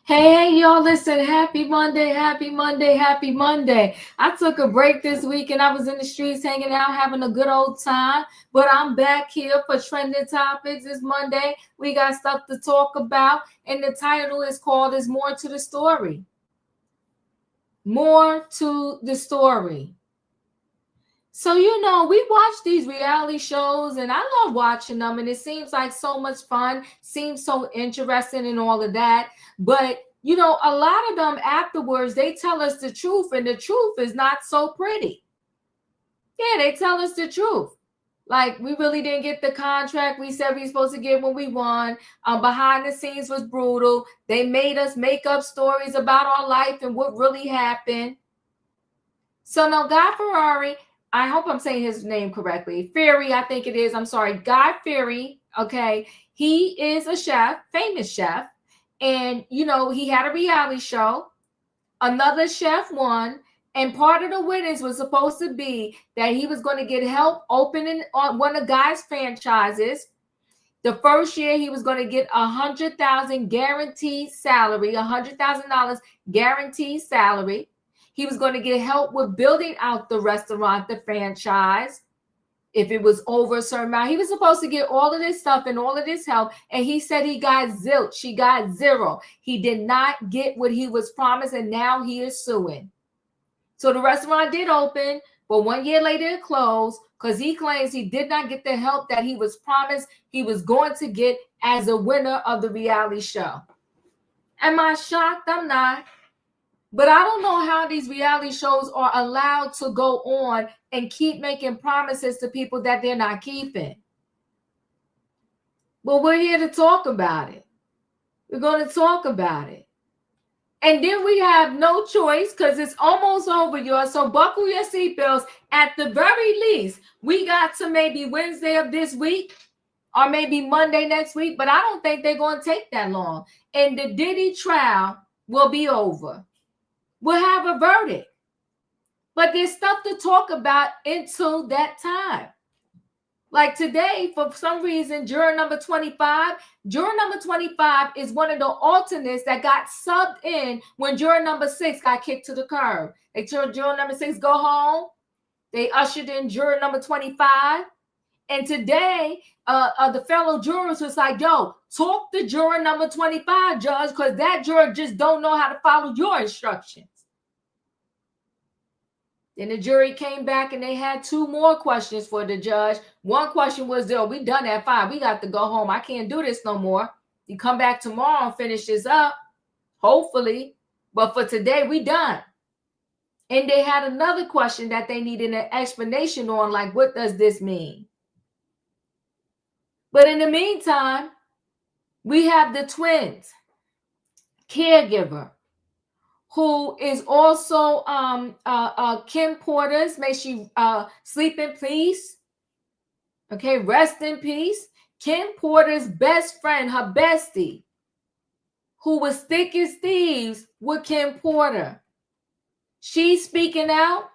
Hey, y'all, listen, happy Monday, happy Monday, happy Monday. I took a break this week and I was in the streets hanging out, having a good old time. But I'm back here for trending topics. It's Monday. We got stuff to talk about. And the title is called Is More to the Story. More to the story. So, we watch these reality shows and I love watching them, and it seems like so much fun, seems so interesting and all of that. But, a lot of them afterwards, they tell us the truth, and the truth is not so pretty. Yeah, they tell us the truth. Like, we really didn't get the contract we said we were supposed to get when we won. Behind the scenes was brutal. They made us make up stories about our life and what really happened. So now Guy Fieri, I hope I'm saying his name correctly. Fieri, I think it is. I'm sorry. Guy Fieri, okay. He is a chef, famous chef. And, he had a reality show. Another chef won. And part of the winnings was supposed to be that he was going to get help opening on one of Guy's franchises. The first year he was going to get $100,000 guaranteed salary, $100,000 guaranteed salary. He was going to get help with building out the restaurant, the franchise. If it was over a certain amount, he was supposed to get all of this stuff and all of this help. And he said he got zilch. He got zero. He did not get what he was promised, and now he is suing. So the restaurant did open, but 1 year later it closed because he claims he did not get the help that he was promised he was going to get as a winner of the reality show. Am I shocked? I'm not. But I don't know how these reality shows are allowed to go on and keep making promises to people that they're not keeping. But we're here to talk about it. We're going to talk about it. And then we have no choice because it's almost over, y'all. So buckle your seatbelts. At the very least, we got to maybe Wednesday of this week or maybe Monday next week. But I don't think they're going to take that long. And the Diddy trial will be over. We'll have a verdict. But there's stuff to talk about until that time. Like today, for some reason, juror number 25 is one of the alternates that got subbed in when juror number 6 got kicked to the curb. They told juror number 6 go home. They ushered in juror number 25. And today, the fellow jurors was like, yo, talk to juror number 25, judge, because that juror just don't know how to follow your instructions. Then the jury came back and they had 2 more questions for the judge. One question was, "Yo, we done at 5. We got to go home. I can't do this no more. You come back tomorrow and finish this up, hopefully. But for today, we done." And they had another question that they needed an explanation on, like, what does this mean? But in the meantime, we have the twins, caregiver, who is also Kim Porter's. May she sleep in peace. Okay, rest in peace. Kim Porter's best friend, her bestie, who was thick as thieves with Kim Porter. She's speaking out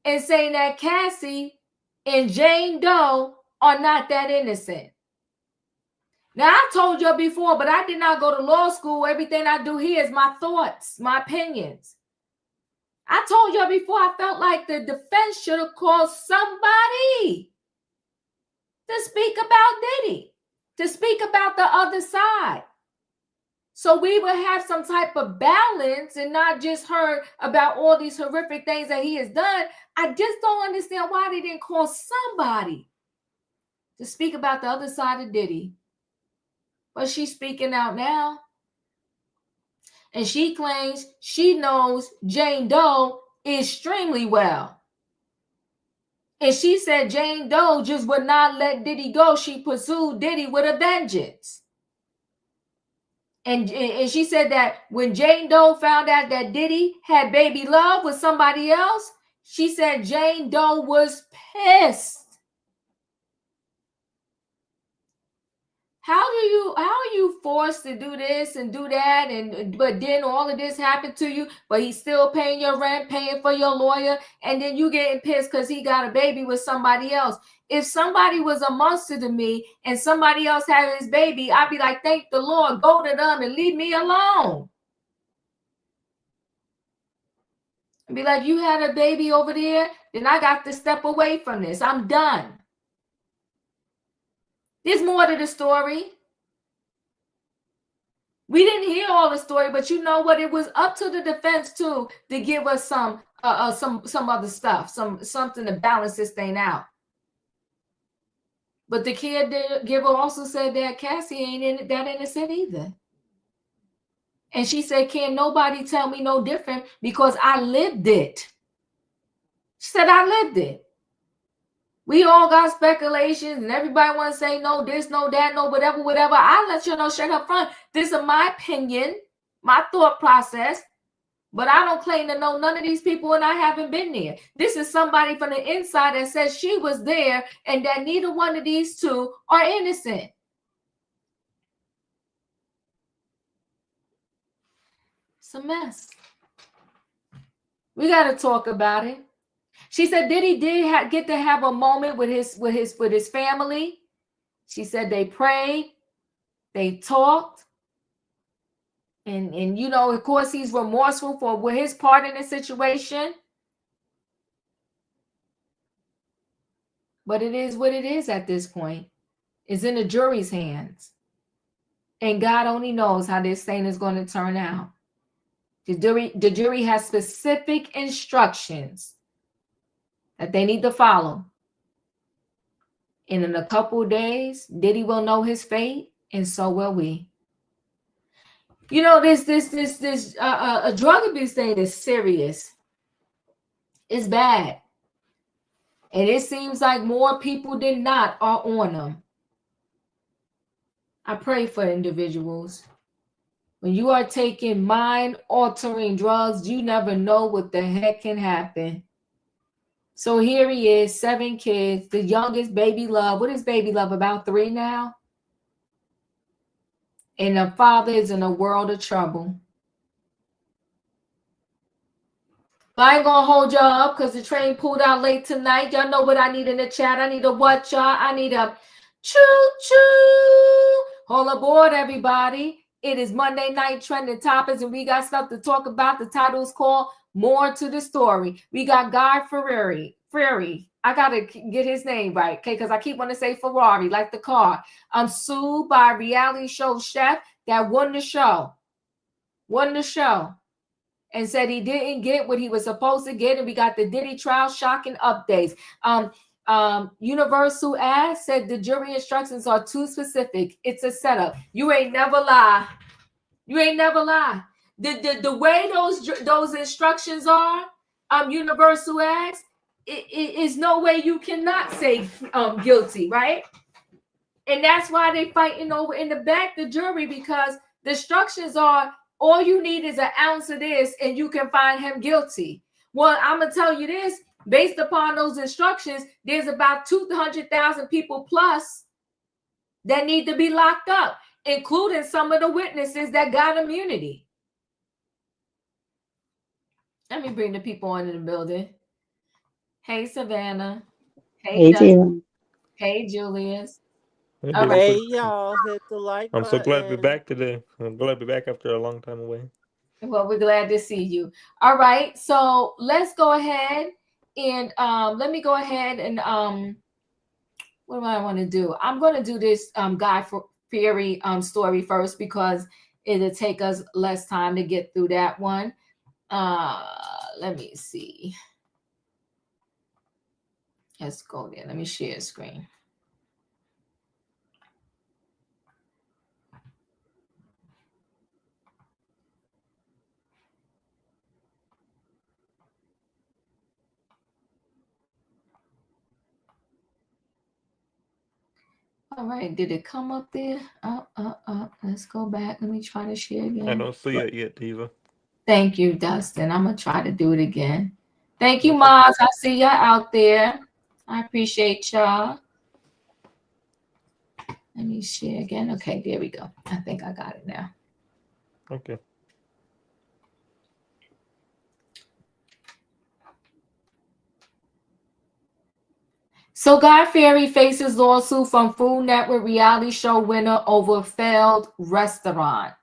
and saying that Cassie and Jane Doe are not that innocent. Now, I told you before, but I did not go to law school. Everything I do here is my thoughts, my opinions. I told you before, I felt like the defense should have called somebody to speak about Diddy, to speak about the other side. So we would have some type of balance and not just heard about all these horrific things that he has done. I just don't understand why they didn't call somebody to speak about the other side of Diddy. But she's speaking out now. And she claims she knows Jane Doe extremely well. And she said Jane Doe just would not let Diddy go. She pursued Diddy with a vengeance. And she said that when Jane Doe found out that Diddy had baby love with somebody else, she said Jane Doe was pissed. How are you forced to do this and do that, but then all of this happened to you, but he's still paying your rent, paying for your lawyer, and then you getting pissed because he got a baby with somebody else? If somebody was a monster to me and somebody else had his baby, I'd be like, thank the Lord, go to them and leave me alone. and be like, you had a baby over there, then I got to step away from this. I'm done. There's more to the story. We didn't hear all the story, but you know what? It was up to the defense too to give us some other stuff, something to balance this thing out. But the caregiver also said that Cassie ain't that innocent either. And she said, can't nobody tell me no different because I lived it. She said, I lived it. We all got speculations and everybody want to say no this, no that, no whatever. I let you know straight up front. This is my opinion, my thought process. But I don't claim to know none of these people and I haven't been there. This is somebody from the inside that says she was there and that neither one of these two are innocent. It's a mess. We got to talk about it. She said Diddy did get to have a moment with his family. She said they prayed, they talked. And you know, of course, he's remorseful for his part in the situation. But it is what it is at this point. It's in the jury's hands. And God only knows how this thing is going to turn out. The jury has specific instructions that they need to follow. And in a couple of days, Diddy will know his fate, and so will we. You know, this drug abuse thing is serious. It's bad. And it seems like more people than not are on them. I pray for individuals. When you are taking mind-altering drugs, you never know what the heck can happen. So here he is, 7 kids, the youngest, Baby Love. What is Baby Love, about 3 now? And the father is in a world of trouble. But I ain't gonna hold y'all up because the train pulled out late tonight. Y'all know what I need in the chat. I need a what, y'all? I need a choo-choo. Hold aboard, everybody. It is Monday Night Trending Topics, and we got stuff to talk about. The title is called More to the Story. We got Guy Fieri. I got to get his name right, okay, because I keep wanting to say Ferrari, like the car. I'm sued by a reality show chef that won the show, and said he didn't get what he was supposed to get, and we got the Diddy Trial shocking updates. Universal Ass said the jury instructions are too specific. It's a setup. You ain't never lie. The way those instructions are, Universal Ass, it is no way you cannot say guilty, right? And that's why they fighting over in the back the jury, because the instructions are all you need is an ounce of this and you can find him guilty. Well, I'm gonna tell you this. Based upon those instructions, there's about 200,000 people plus that need to be locked up, including some of the witnesses that got immunity. Let me bring the people into the building. Hey, Savannah. Hey, Justin. Hey, Julius. Hey, y'all. Hit the like button. I'm so glad to be back today. I'm glad to be back after a long time away. Well, we're glad to see you. All right, so let's go ahead and let me go ahead and what do I want to do? I'm going to do this Guy Fieri story first because it'll take us less time to get through that one. Let me see. Let's go there. Let me share a screen. All right, did it come up there? Let's go back. Let me try to share again. I don't see it yet, Diva. Thank you, Dustin. I'm gonna try to do it again. Thank you, Maz. I see y'all out there. I appreciate y'all. Let me share again. Okay, there we go. I think I got it now. Okay. So Guy Fieri faces lawsuit from Food Network reality show winner over failed restaurant.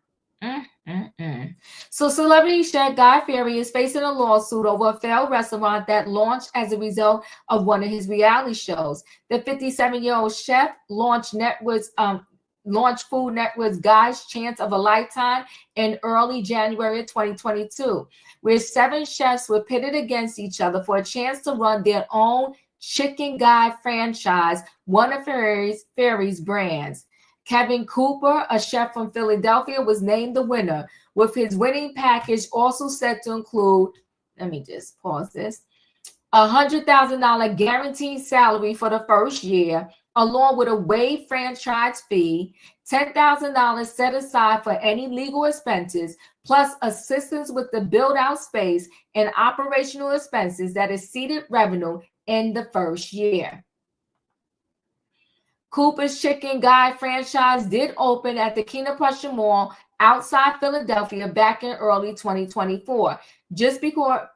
So celebrity chef Guy Fieri is facing a lawsuit over a failed restaurant that launched as a result of one of his reality shows. The 57-year-old chef launched Food Network's Guy's Chance of a Lifetime in early January of 2022, where 7 chefs were pitted against each other for a chance to run their own Chicken Guy franchise, one of Fieri's brands. Kevin Cooper, a chef from Philadelphia, was named the winner, with his winning package also set to include, let me just pause this, a $100,000 guaranteed salary for the first year, along with a waived franchise fee, $10,000 set aside for any legal expenses, plus assistance with the build-out space and operational expenses that exceeded revenue in the first year. Cooper's Chicken Guy franchise did open at the King of Prussia Mall outside Philadelphia back in early 2024, just before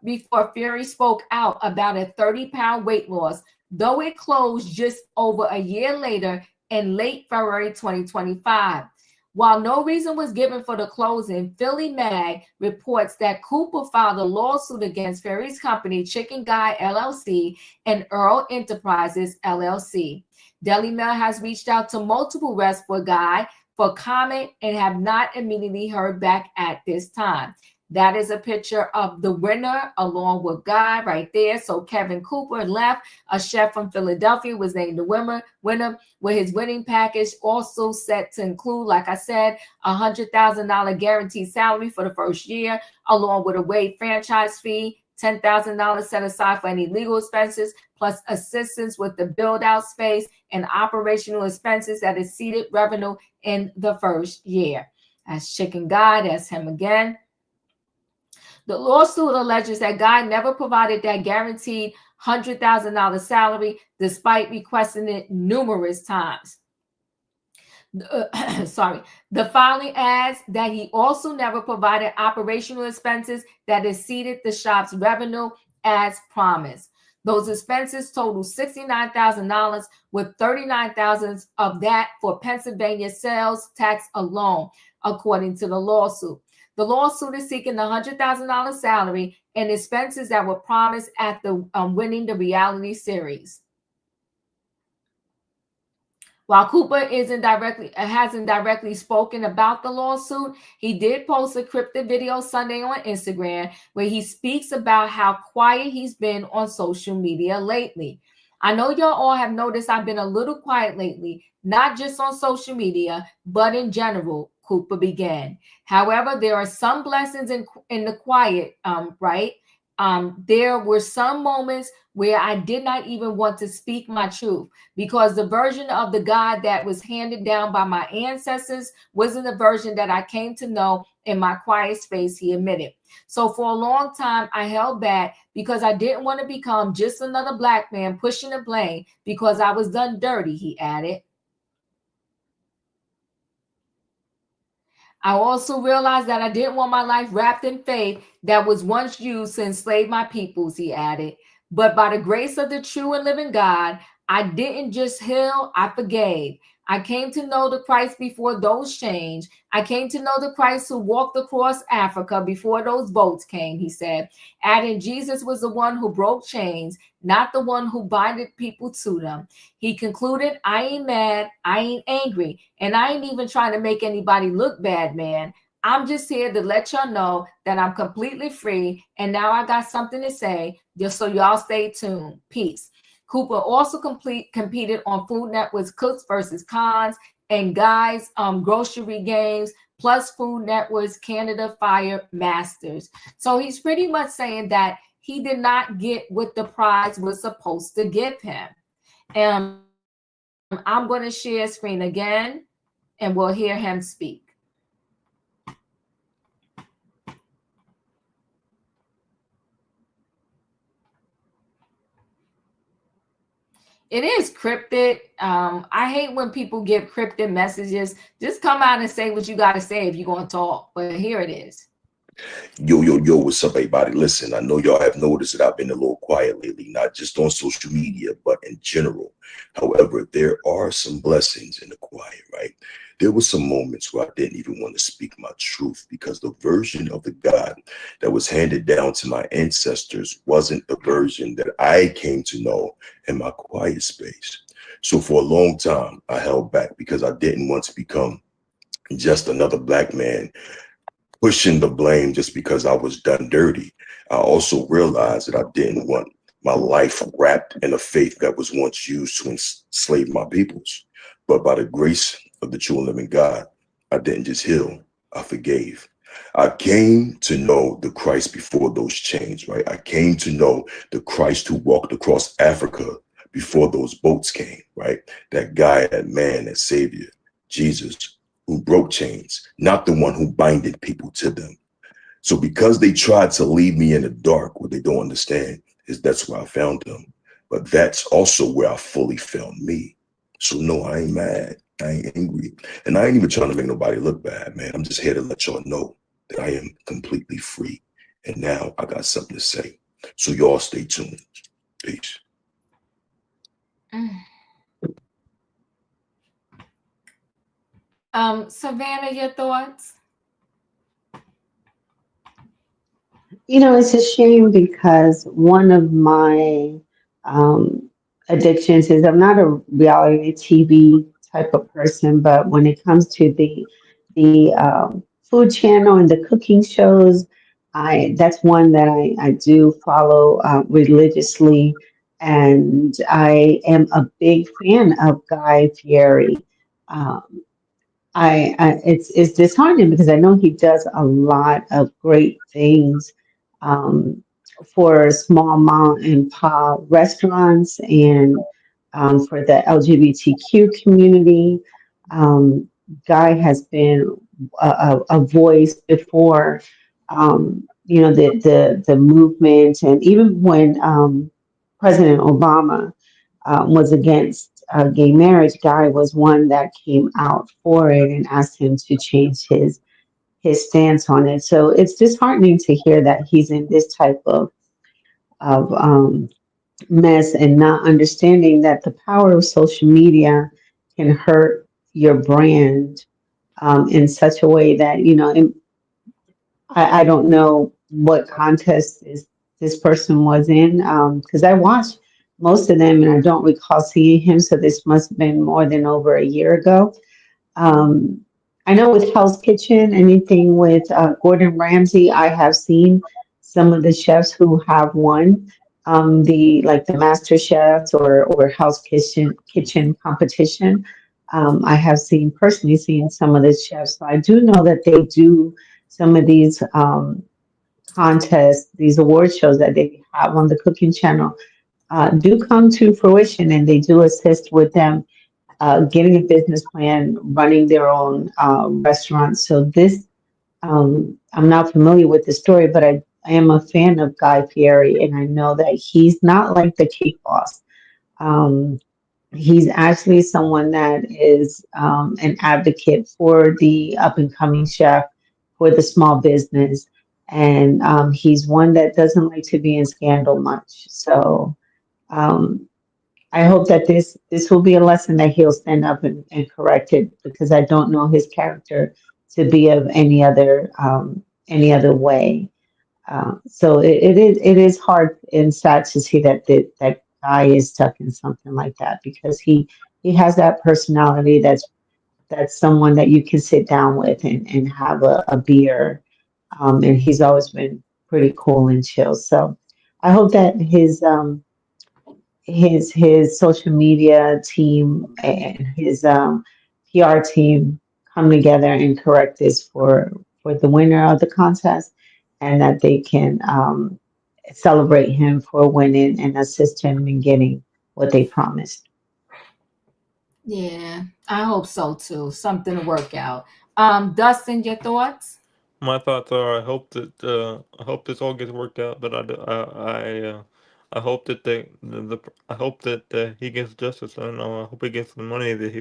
Fieri spoke out about a 30-pound weight loss, though it closed just over a year later in late February 2025. While no reason was given for the closing, Philly Mag reports that Cooper filed a lawsuit against Fieri's company, Chicken Guy LLC and Earl Enterprises LLC. Daily Mail has reached out to multiple reps for Guy for comment and have not immediately heard back at this time. That is a picture of the winner along with Guy right there. So Kevin Cooper left, a chef from Philadelphia, was named the winner with his winning package also set to include, like I said, a $100,000 guaranteed salary for the first year, along with a waived franchise fee, $10,000 set aside for any legal expenses, plus assistance with the build-out space and operational expenses that exceeded revenue in the first year. That's Chicken Guy. That's him again. The lawsuit alleges that Guy never provided that guaranteed $100,000 salary despite requesting it numerous times. The filing adds that he also never provided operational expenses that exceeded the shop's revenue as promised. Those expenses total $69,000, with $39,000 of that for Pennsylvania sales tax alone, according to the lawsuit. The lawsuit is seeking the $100,000 salary and expenses that were promised after winning the reality series. While Cooper hasn't directly spoken about the lawsuit, he did post a cryptic video Sunday on Instagram where he speaks about how quiet he's been on social media lately. I know y'all all have noticed I've been a little quiet lately, not just on social media, but in general, Cooper began. However, there are some blessings in the quiet, right? There were some moments where I did not even want to speak my truth because the version of the God that was handed down by my ancestors wasn't the version that I came to know in my quiet space, he admitted. So for a long time, I held back because I didn't want to become just another black man pushing the blame because I was done dirty, he added. I also realized that I didn't want my life wrapped in faith that was once used to enslave my peoples, he added. But by the grace of the true and living God, I didn't just heal, I forgave. I came to know the Christ before those changed. I came to know the Christ who walked across Africa before those boats came, he said, adding Jesus was the one who broke chains, not the one who binded people to them. He concluded, I ain't mad, I ain't angry, and I ain't even trying to make anybody look bad, man. I'm just here to let y'all know that I'm completely free, and now I got something to say, just so y'all stay tuned. Peace. Cooper also competed on Food Network's Cooks vs. Cons and Guy's Grocery Games, plus Food Network's Canada Fire Masters. So he's pretty much saying that he did not get what the prize was supposed to give him. And I'm going to share screen again, and we'll hear him speak. It is cryptic. I hate when people give cryptic messages. Just come out and say what you got to say if you're going to talk. But here it is. Yo, what's up, everybody? Listen, I know y'all have noticed that I've been a little quiet lately, not just on social media, but in general. However, there are some blessings in the quiet, right? there were some moments where I didn't even want to speak my truth because the version of the God that was handed down to my ancestors wasn't the version that I came to know in my quiet space. So for a long time, I held back because I didn't want to become just another Black man pushing the blame just because I was done dirty. I also realized that I didn't want my life wrapped in a faith that was once used to enslave my peoples. But by the grace of the true and living God, I didn't just heal, I forgave. I came to know the Christ before those chains, right? I came to know the Christ who walked across Africa before those boats came, right? That guy, that man, that savior, Jesus, who broke chains, not the one who binded people to them. So because they tried to leave me in the dark, what they don't understand is that's where I found him. But that's also where I fully found me. So no, I ain't mad. I ain't angry. And I ain't even trying to make nobody look bad, man. I'm just here to let y'all know that I am completely free. And now I got something to say. So y'all stay tuned. Peace. Savannah, your thoughts? You know, it's a shame because one of my addictions is I'm not a reality TV type of person, but when it comes to the food channel and the cooking shows, I that's one that I do follow religiously, and I am a big fan of Guy Fieri. Um, it's disheartening because I know he does a lot of great things um, for small mom and pop restaurants and for the LGBTQ community. Um, Guy has been a voice before, the movement, and even when President Obama was against gay marriage, Guy was one that came out for it and asked him to change his stance on it. So it's disheartening to hear that he's in this type of mess and not understanding that the power of social media can hurt your brand in such a way that I don't know what contest this person was in because I watched most of them and I don't recall seeing him. So this must have been more than over a year ago. Um, I know with Hell's Kitchen, anything with Gordon Ramsay, I have seen some of the chefs who have won the Master Chefs or Hell's Kitchen competition. I have personally seen some of the chefs. So I do know that they do some of these contests, these award shows that they have on the Cooking Channel do come to fruition, and they do assist with them getting a business plan, running their own restaurant. So I'm not familiar with the story, but I am a fan of Guy Fieri, and I know that he's not like the cake boss. Um, he's actually someone that is an advocate for the up and coming chef, for the small business, and he's one that doesn't like to be in scandal much. So um, I hope that this will be a lesson that he'll stand up and correct it because I don't know his character to be of any other way. So it is hard and sad to see that guy is stuck in something like that because he has that personality that's someone that you can sit down with and have a beer. And he's always been pretty cool and chill. So I hope that his social media team and his PR team come together and correct this for the winner of the contest, and that they can celebrate him for winning and assist him in getting what they promised. Yeah, I hope so too. Something to work out. Dustin, your thoughts? My thoughts are I hope this all gets worked out, but I hope that I hope that he gets justice, and I hope he gets the money that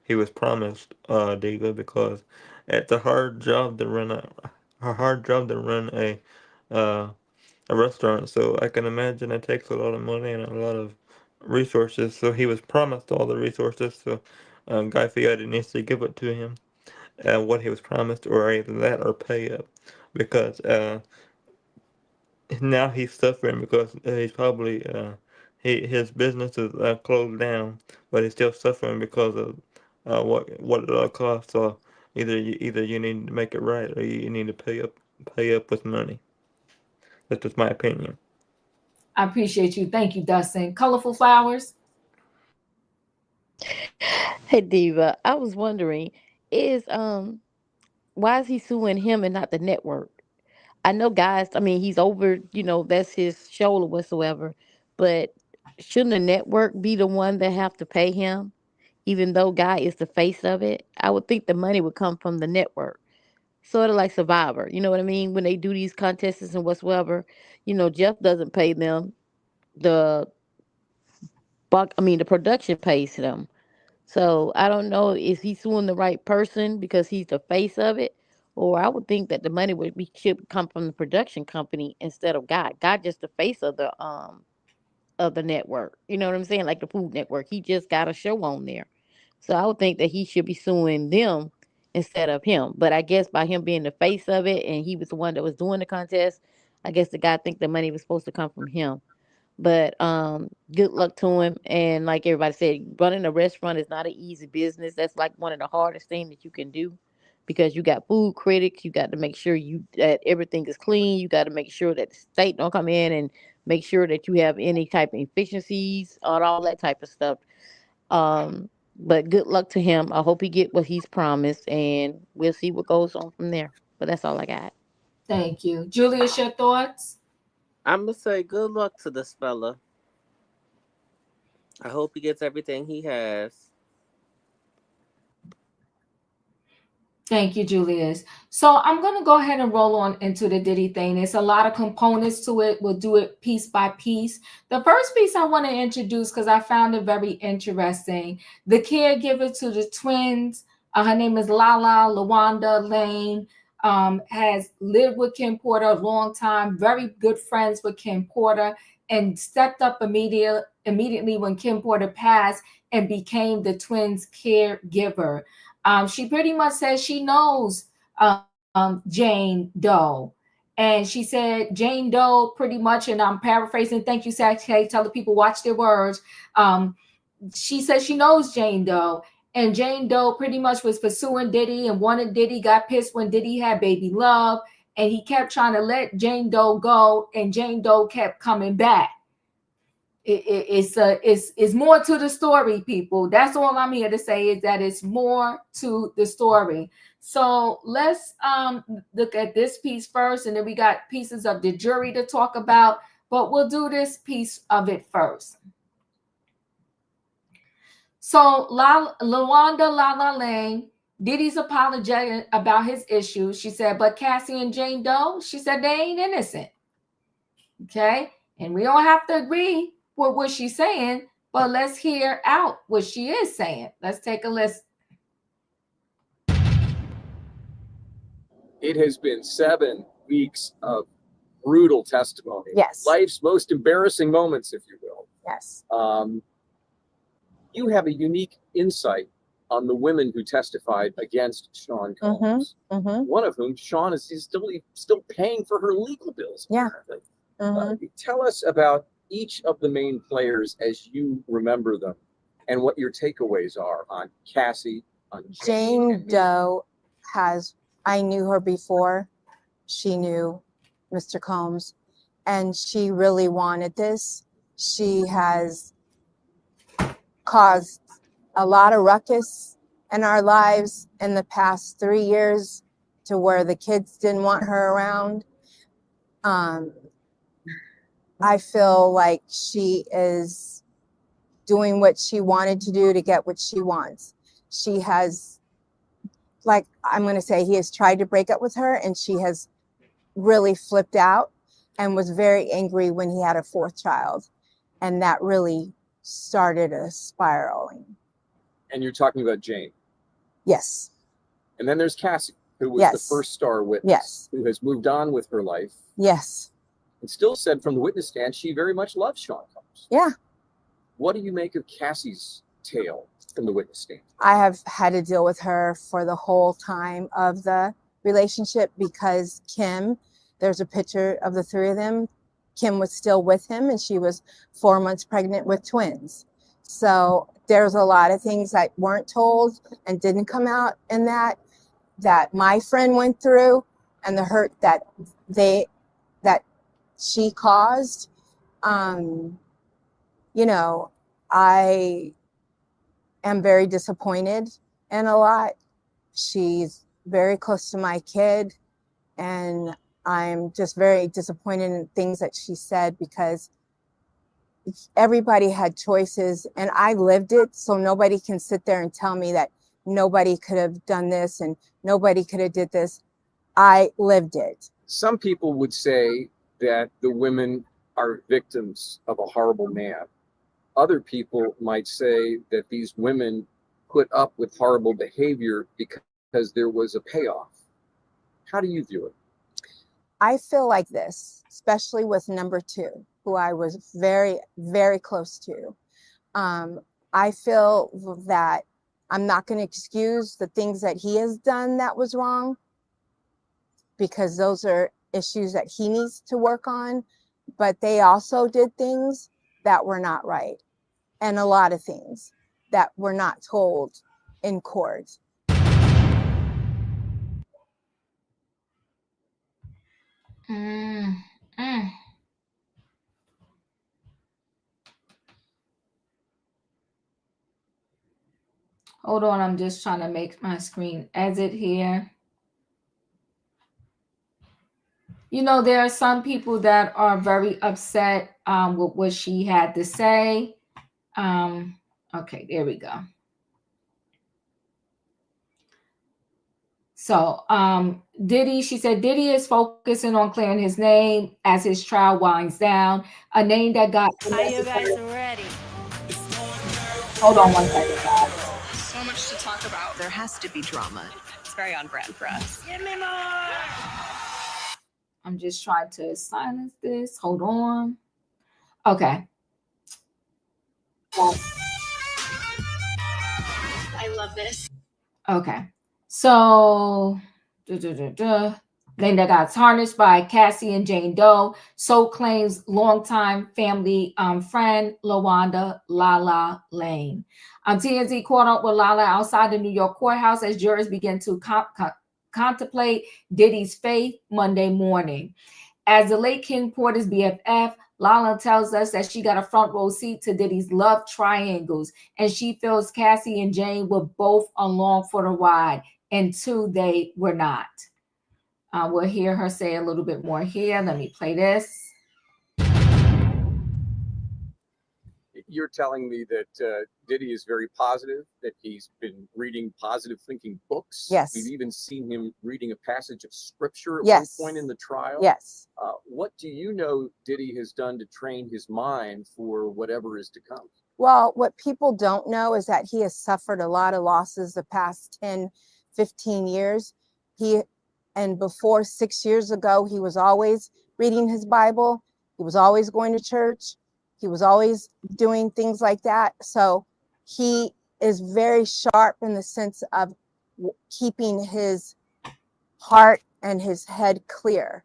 he was promised, David, because it's a hard job to run uh a restaurant. So I can imagine it takes a lot of money and a lot of resources. So he was promised all the resources. So Guy Fieri needs to give it to him, what he was promised, or either that or pay up, because now he's suffering because he's probably his business is closed down, but he's still suffering because of what it costs. So either you need to make it right, or you need to pay up with money. That's just my opinion. I appreciate you. Thank you, Dustin. Colorful Flowers. Hey Diva, I was wondering, is why is he suing him and not the network? I know guys, I mean he's over, that's his show or whatsoever, but shouldn't the network be the one that have to pay him, even though Guy is the face of it? I would think the money would come from the network. Sort of like Survivor, you know what I mean? When they do these contests and whatsoever, Jeff doesn't pay them. The the production pays them. So I don't know if he's suing the right person because he's the face of it, or I would think that the money should come from the production company instead of God. God just the face of the network. You know what I'm saying? Like the Food Network. He just got a show on there. So I would think that he should be suing them instead of him. But I guess by him being the face of it and he was the one that was doing the contest, I guess the guy think the money was supposed to come from him. But good luck to him. And like everybody said, running a restaurant is not an easy business. That's like one of the hardest things that you can do, because you got food critics. You got to make sure that everything is clean. You got to make sure that the state don't come in and make sure that you have any type of efficiencies or all that type of stuff. But good luck to him. I hope he get what he's promised, and we'll see what goes on from there. But that's all I got. Thank you. Julius, your thoughts? I'm gonna say good luck to this fella. I hope he gets everything he has. Thank you, Julius. So I'm going to go ahead and roll on into the Diddy thing. There's a lot of components to it. We'll do it piece by piece. The first piece I want to introduce, because I found it very interesting, the caregiver to the twins, her name is Lawanda Lane, has lived with Kim Porter a long time, very good friends with Kim Porter, and stepped up immediately when Kim Porter passed and became the twins' caregiver. She pretty much says she knows Jane Doe. And she said Jane Doe pretty much, and I'm paraphrasing, thank you, Sache, tell the people watch their words. She says she knows Jane Doe. And Jane Doe pretty much was pursuing Diddy and wanted Diddy, got pissed when Diddy had Baby Love. And he kept trying to let Jane Doe go, and Jane Doe kept coming back. It's more to the story, people. That's all I'm here to say, is that it's more to the story. So let's look at this piece first, and then we got pieces of the jury to talk about, but we'll do this piece of it first. So Lawanda Lane, Diddy's apologetic about his issues. She said, but Cassie and Jane Doe, she said they ain't innocent. Okay, and we don't have to agree with what she's saying, but let's hear out what she is saying. Let's take a listen. It has been 7 weeks of brutal testimony. Yes. Life's most embarrassing moments, if you will. Yes. You have a unique insight on the women who testified against Sean Combs. One of whom, Sean, is still paying for her legal bills. Yeah. Apparently. Tell us about each of the main players as you remember them, and what your takeaways are on Cassie, on Jane Doe I knew her before she knew Mr. Combs, and she really wanted this. She has caused a lot of ruckus in our lives in the past 3 years, to where the kids didn't want her around. I feel like she is doing what she wanted to do to get what she wants. She has, like, I'm going to say, he has tried to break up with her, and she has really flipped out and was very angry when he had a 4th child. And that really started a spiraling. And you're talking about Jane. Yes. And then there's Cassie, who was the first star witness, who has moved on with her life. Yes. And still said from the witness stand she very much loves Sean Combs. Yeah. What do you make of Cassie's tale from the witness stand? I have had to deal with her for the whole time of the relationship because Kim, there's a picture of the three of them. Kim was still with him and she was 4 months pregnant with twins. So there's a lot of things that weren't told and didn't come out in that my friend went through and the hurt that she caused. You know, I am very disappointed in a lot. She's very close to my kid, and I'm just very disappointed in things that she said because everybody had choices and I lived it, so nobody can sit there and tell me that nobody could have done this and nobody could have did this. I lived it. Some people would say that the women are victims of a horrible man. Other people might say that these women put up with horrible behavior because there was a payoff. How do you view it? I feel like this, especially with number two, who I was very, very close to. I feel that I'm not going to excuse the things that he has done that was wrong, because those are issues that he needs to work on. But they also did things that were not right, and a lot of things that were not told in court. Hold on, I'm just trying to make my screen exit here. You know, there are some people that are very upset with what she had to say. Okay, there we go. So Diddy, she said, Diddy is focusing on clearing his name as his trial winds down. A name that got... Are you guys ready? Hold on one second, guys. So much to talk about. There has to be drama. It's very on brand for us. Give me more! I'm just trying to silence this. Hold on. Okay. I love this. Okay. So, name that got tarnished by Cassie and Jane Doe. So claims longtime family friend LaWanda Lala Lane. TMZ caught up with Lala outside the New York courthouse as jurors begin to contemplate Diddy's fate Monday morning. As the late King Porter's BFF, Lala tells us that she got a front row seat to Diddy's love triangles, and she feels Cassie and Jane were both along for the ride, and two, they were not. We'll hear her say a little bit more here. Let me play this. You're telling me that Diddy is very positive, that he's been reading positive thinking books. Yes. We've even seen him reading a passage of scripture at Yes. one point in the trial. Yes. What do you know Diddy has done to train his mind for whatever is to come? Well, what people don't know is that he has suffered a lot of losses the past 10, 15 years. And before 6 years ago, he was always reading his Bible. He was always going to church. He was always doing things like that. So he is very sharp in the sense of keeping his heart and his head clear.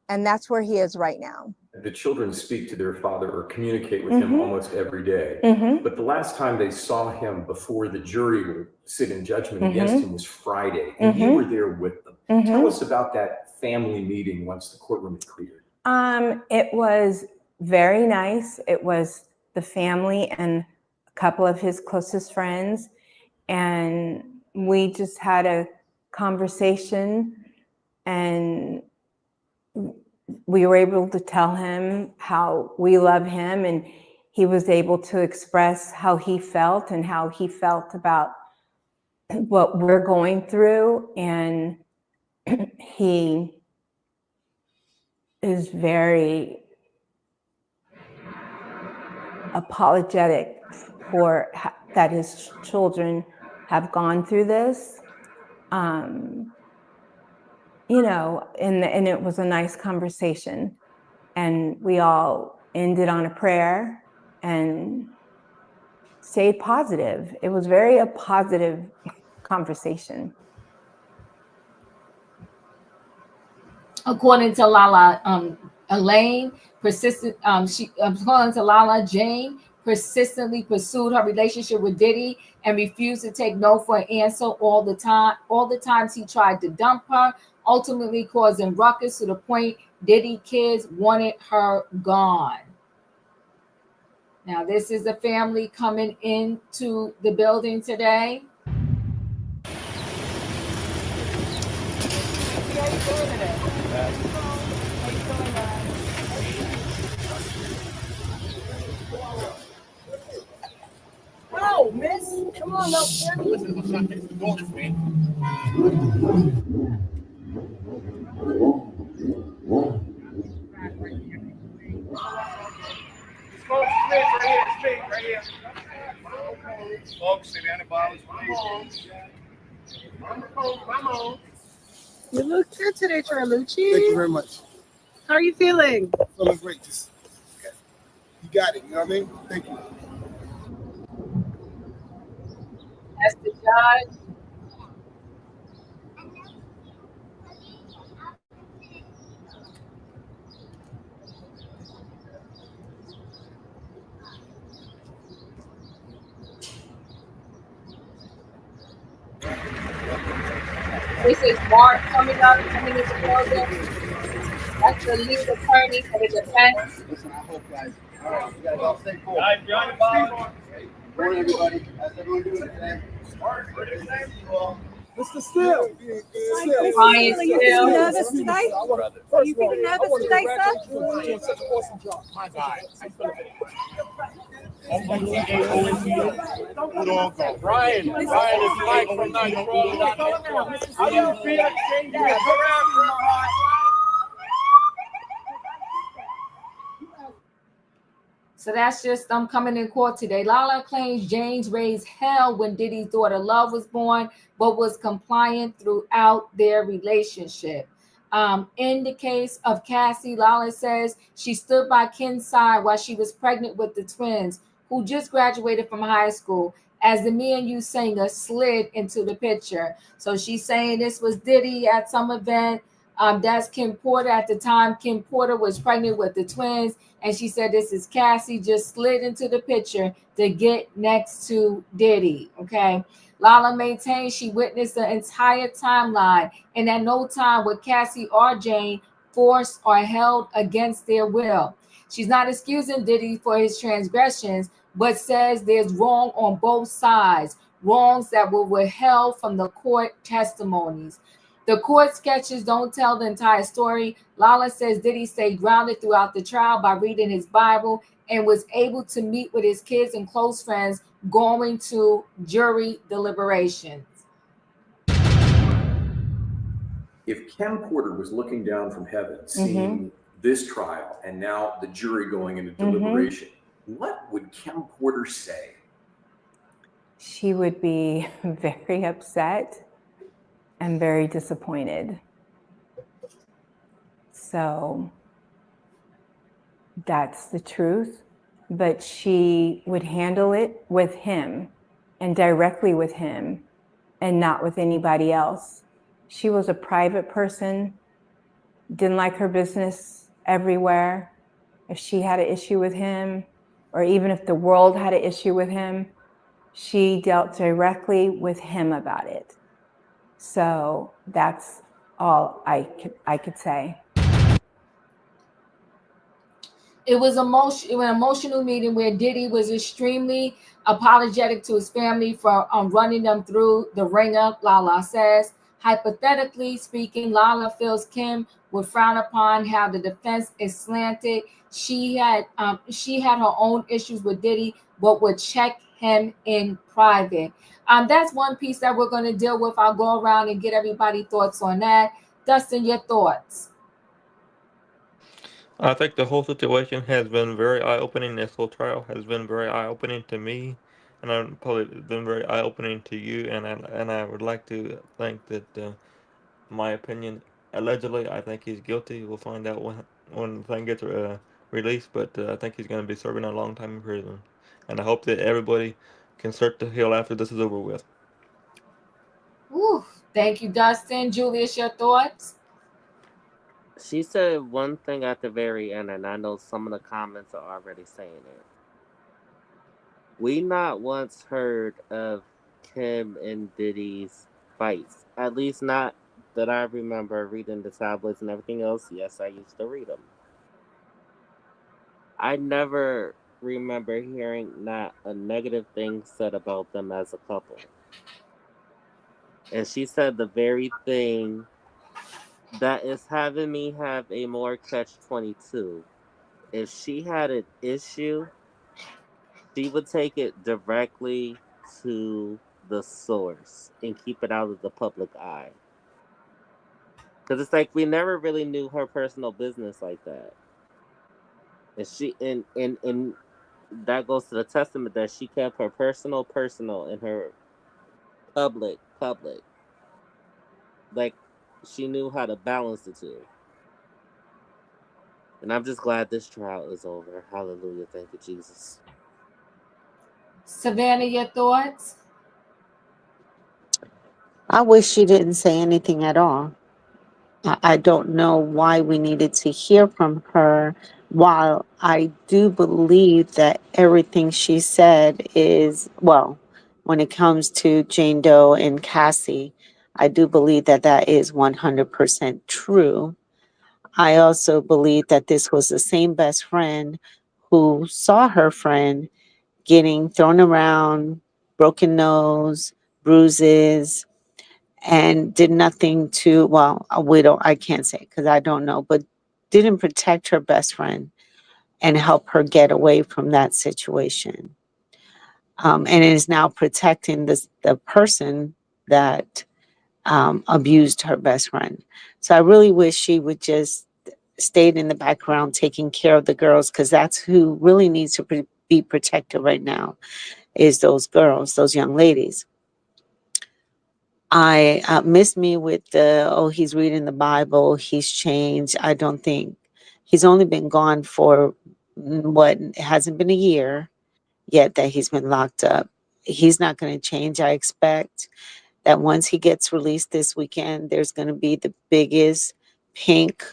And that's where he is right now. The children speak to their father or communicate with him almost every day. But the last time they saw him before the jury would sit in judgment against him was Friday, and you were there with them. Tell us about that family meeting once the courtroom had cleared. It was very nice. It was the family and a couple of his closest friends. And we just had a conversation, and we were able to tell him how we love him, and he was able to express how he felt and how he felt about what we're going through. And he is very apologetic for that his children have gone through this. You know, and it was a nice conversation, and we all ended on a prayer and stayed positive. It was very a positive conversation. According to Lala, Elaine persistent. According to Lala, Jane persistently pursued her relationship with Diddy and refused to take no for an answer all the time. All the times he tried to dump her, ultimately causing ruckus to the point Diddy kids wanted her gone. Now, this is the family coming into the building today. Oh, miss. Come on, Folks, sit down and bottles, please. You look good today, Charlucci. Thank you very much. How are you feeling? Feeling great. Just, okay. You got it. You know what I mean? Thank you. That's the judge. This is Mark coming into the building. That's the lead attorney for the defense. Listen, I hope guys. All right, you guys all stay cool. Guys, behind the bar. Good morning, everybody. How's everyone doing today? Mr. Steele. Ryan Steele. Nervous today? Are you feeling nervous today, sir? You're doing such an awesome job. My God. Ryan is Mike from Nitro. How do you feel? So that's just them coming in court today. Lala claims James raised hell when Diddy's daughter Love was born, but was compliant throughout their relationship. In the case of Cassie, Lala says she stood by Ken's side while she was pregnant with the twins, who just graduated from high school, as the Me and You singer slid into the picture. So she's saying this was Diddy at some event. That's Kim Porter. At the time, Kim Porter was pregnant with the twins, and she said this is Cassie, just slid into the picture to get next to Diddy. Okay. Lala maintains she witnessed the entire timeline, and at no time would Cassie or Jane forced or held against their will. She's not excusing Diddy for his transgressions, but says there's wrong on both sides, wrongs that were withheld from the court testimonies. The court sketches don't tell the entire story. Lala says Diddy stayed grounded throughout the trial by reading his Bible and was able to meet with his kids and close friends going to jury deliberations. If Kim Porter was looking down from heaven, seeing this trial and now the jury going into deliberation, what would Kim Porter say? She would be very upset and very disappointed. So that's the truth. But she would handle it with him and directly with him and not with anybody else. She was a private person, didn't like her business everywhere. If she had an issue with him, or even if the world had an issue with him, she dealt directly with him about it. So that's all I could say. It was an emotional meeting where Diddy was extremely apologetic to his family for running them through the ringer, Lala says. Hypothetically speaking, Lala feels Kim would frown upon how the defense is slanted. She had her own issues with Diddy, but would check him in private. That's one piece that we're going to deal with. I'll go around and get everybody's thoughts on that. Dustin, your thoughts? I think the whole situation has been very eye-opening. This whole trial has been very eye-opening to me, and I've probably been very eye-opening to you. And I would like to think that, my opinion, allegedly, I think he's guilty. We'll find out when the thing gets released, but I think he's going to be serving a long time in prison. And I hope that everybody can start to heal after this is over with. Whew. Thank you, Dustin. Julius, your thoughts? She said one thing at the very end, and I know some of the comments are already saying it. We not once heard of Kim and Diddy's fights. At least not that I remember reading the tabloids and everything else. Yes, I used to read them. I never remember hearing not a negative thing said about them as a couple. And she said the very thing that is having me have a more catch 22. If she had an issue, she would take it directly to the source and keep it out of the public eye. Because it's like we never really knew her personal business like that. And and that goes to the testament that she kept her personal and her public. Like she knew how to balance the two. And I'm just glad this trial is over. Hallelujah. Thank you, Jesus. Savannah, your thoughts? I wish she didn't say anything at all. I don't know why we needed to hear from her. While I do believe that everything she said is, well, when it comes to Jane Doe and Cassie, I do believe that that is 100% true. I also believe that this was the same best friend who saw her friend getting thrown around, broken nose, bruises, and did nothing to, well, a widow, I can't say because I don't know, but didn't protect her best friend and help her get away from that situation. And is now protecting the person that abused her best friend. So I really wish she would just stayed in the background taking care of the girls, because that's who really needs to be protected right now, is those girls, those young ladies. I miss me with the, oh, he's reading the Bible, he's changed. I don't think he's only been gone for what, it hasn't been a year yet that he's been locked up. He's not going to change. I expect that once he gets released this weekend, there's going to be the biggest pink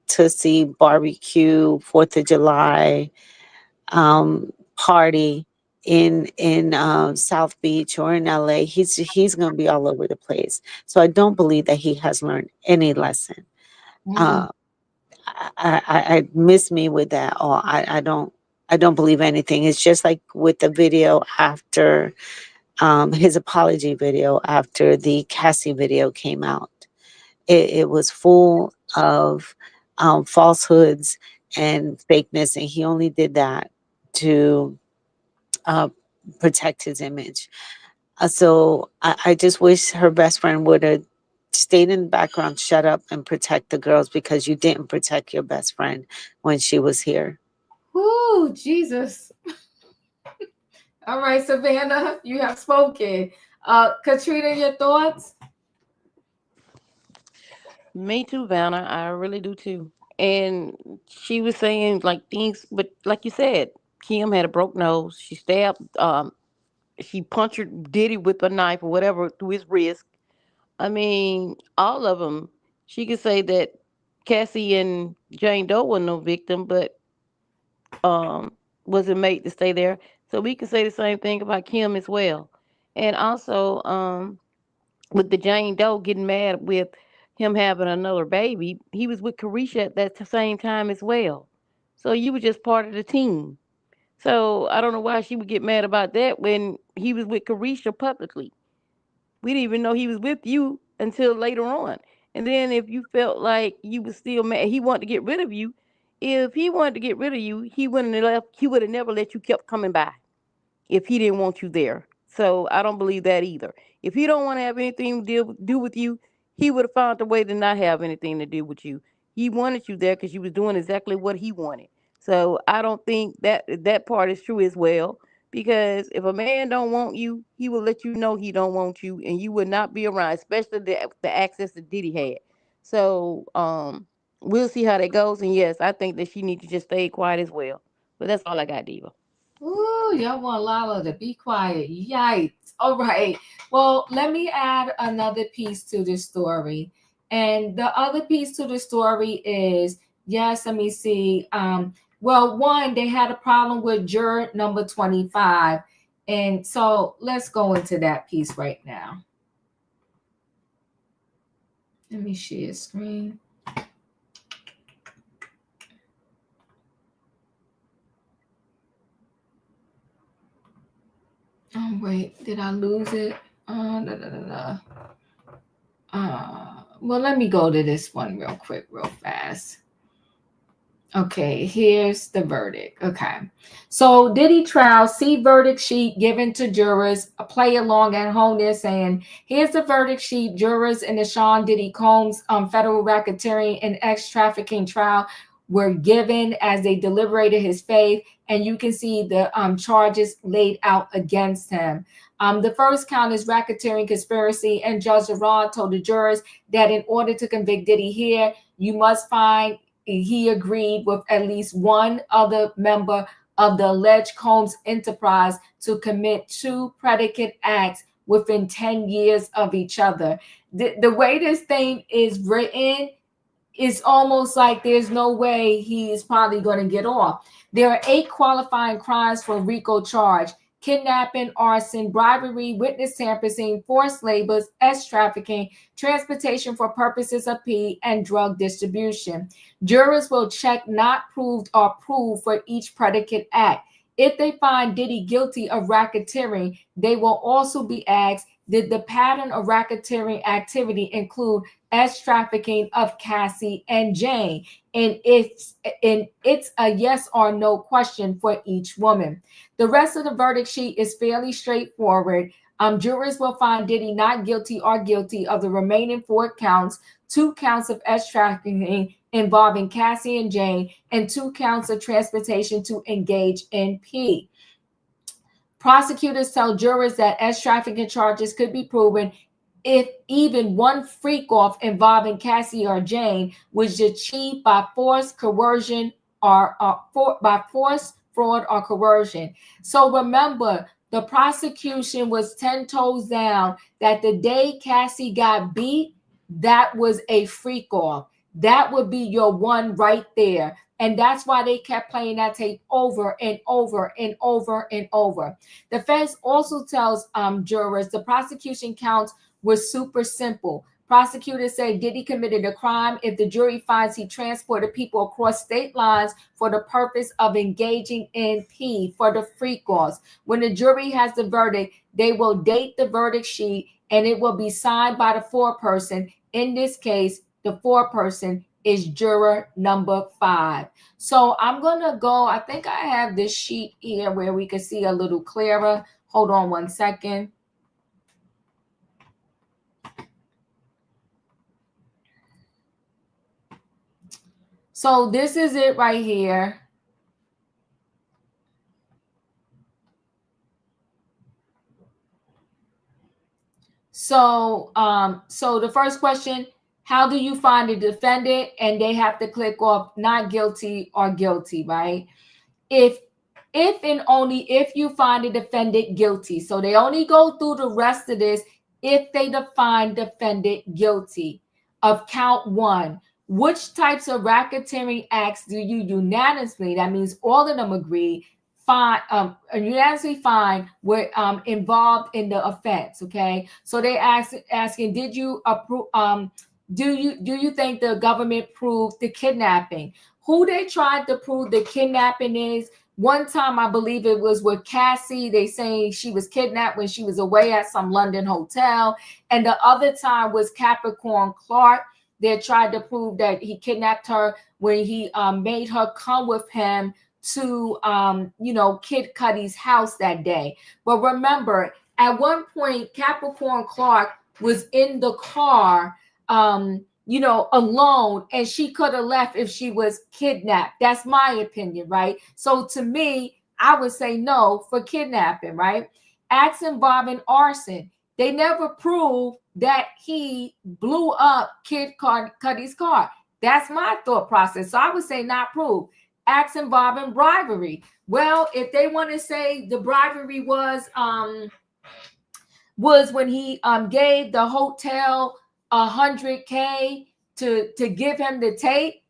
Tootsie barbecue 4th of July party in South Beach or in LA. He's going to be all over the place. So I don't believe that he has learned any lesson. I miss me with that. Oh, I don't believe anything. It's just like with the video after his apology video after the Cassie video came out. It was full of falsehoods and fakeness, and he only did that to protect his image. So I just wish her best friend would have stayed in the background, shut up, and protect the girls, because you didn't protect your best friend when she was here. Ooh, Jesus. All right, Savannah, you have spoken. Katrina, your thoughts? Me too, Vanna. I really do too. And she was saying like things, but like you said, Kim had a broke nose. She stabbed, she punctured Diddy with a knife or whatever through his wrist. I mean, all of them. She could say that Cassie and Jane Doe were no victim, but wasn't made to stay there. So we can say the same thing about Kim as well. And also, with the Jane Doe getting mad with him having another baby, he was with Carisha at that same time as well. So you were just part of the team. So I don't know why she would get mad about that when he was with Carisha publicly. We didn't even know he was with you until later on. And then if you felt like you was still mad, he wanted to get rid of you. If he wanted to get rid of you, he wouldn't have left. He would have never let you kept coming by if he didn't want you there. So I don't believe that either. If he don't want to have anything to do with you, he would have found a way to not have anything to do with you. He wanted you there because you was doing exactly what he wanted. So I don't think that part is true as well. Because if a man don't want you, he will let you know he don't want you, and you would not be around, especially the access that Diddy had. So we'll see how that goes. And yes, I think that she needs to just stay quiet as well. But that's all I got, Diva. Ooh, y'all want Lala to be quiet. Yikes. All right. Well, let me add another piece to this story. And the other piece to the story is, yes, let me see. Well, one, they had a problem with juror number 25. And so let's go into that piece right now. Let me share screen. Oh, wait, did I lose it? Well, let me go to this one real quick, real fast. Okay, here's the verdict. Okay. So Diddy Trial, see verdict sheet given to jurors. Play along at home. They're saying, here's the verdict sheet. Jurors in the Sean Diddy Combs federal racketeering and ex-trafficking trial were given as they deliberated his faith. And you can see the charges laid out against him. The first count is racketeering conspiracy. And Judge Iran told the jurors that in order to convict Diddy here, you must find he agreed with at least one other member of the alleged Combs enterprise to commit 2 predicate acts within 10 years of each other. The way this thing is written, it's almost like there's no way he is probably going to get off. There are 8 qualifying crimes for RICO charge: kidnapping, arson, bribery, witness tampering, forced labor, trafficking, transportation for purposes of P, and drug distribution. Jurors will check not proved or proved for each predicate act. If they find Diddy guilty of racketeering, they will also be asked, did the pattern of racketeering activity include trafficking of Cassie and Jane? And it's a yes or no question for each woman. The rest of the verdict sheet is fairly straightforward. Jurors will find Diddy not guilty or guilty of the remaining 4 counts, 2 counts of trafficking involving Cassie and Jane, and 2 counts of transportation to engage in P. Prosecutors tell jurors that trafficking charges could be proven if even one freak-off involving Cassie or Jane was achieved by force, coercion, or by force, fraud, or coercion. So remember, the prosecution was 10 toes down that the day Cassie got beat, that was a freak-off. That would be your one right there. And that's why they kept playing that tape over and over and over and over. The defense also tells jurors the prosecution counts were super simple. Prosecutors say Diddy committed a crime if the jury finds he transported people across state lines for the purpose of engaging in P, for the freak-offs. When the jury has the verdict, they will date the verdict sheet and it will be signed by the foreperson. In this case, the foreperson is juror number 5. So I'm going to go, I think I have this sheet here where we can see a little clearer. Hold on one second. So this is it right here. So, so the first question, how do you find the defendant? And they have to click off not guilty or guilty, right? If and only if you find the defendant guilty. So they only go through the rest of this if they define defendant guilty of count 1. Which types of racketeering acts do you unanimously, that means all of them agree, unanimously find were involved in the offense? Okay, so they asking, did you approve? Do you think the government proved the kidnapping? Who they tried to prove the kidnapping is? One time, I believe it was with Cassie. They saying she was kidnapped when she was away at some London hotel, and the other time was Capricorn Clark. They tried to prove that he kidnapped her when he made her come with him to, Kid Cudi's house that day. But remember, at one point, Capricorn Clark was in the car, alone, and she could have left if she was kidnapped. That's my opinion, right? So to me, I would say no for kidnapping, right? Acts involving arson. They never proved that he blew up Kid Cudi's car. That's my thought process. So I would say not proved. acts involving bribery. Well, if they want to say the bribery was when he gave the hotel $100K to give him the tape,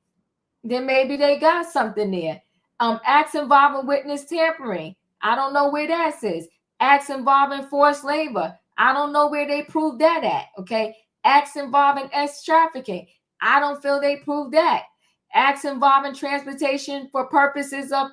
then maybe they got something there. Acts involving witness tampering. I don't know where that says. Acts involving forced labor. I don't know where they proved that at. Okay. Acts involving trafficking. I don't feel they proved that. Acts involving transportation for purposes of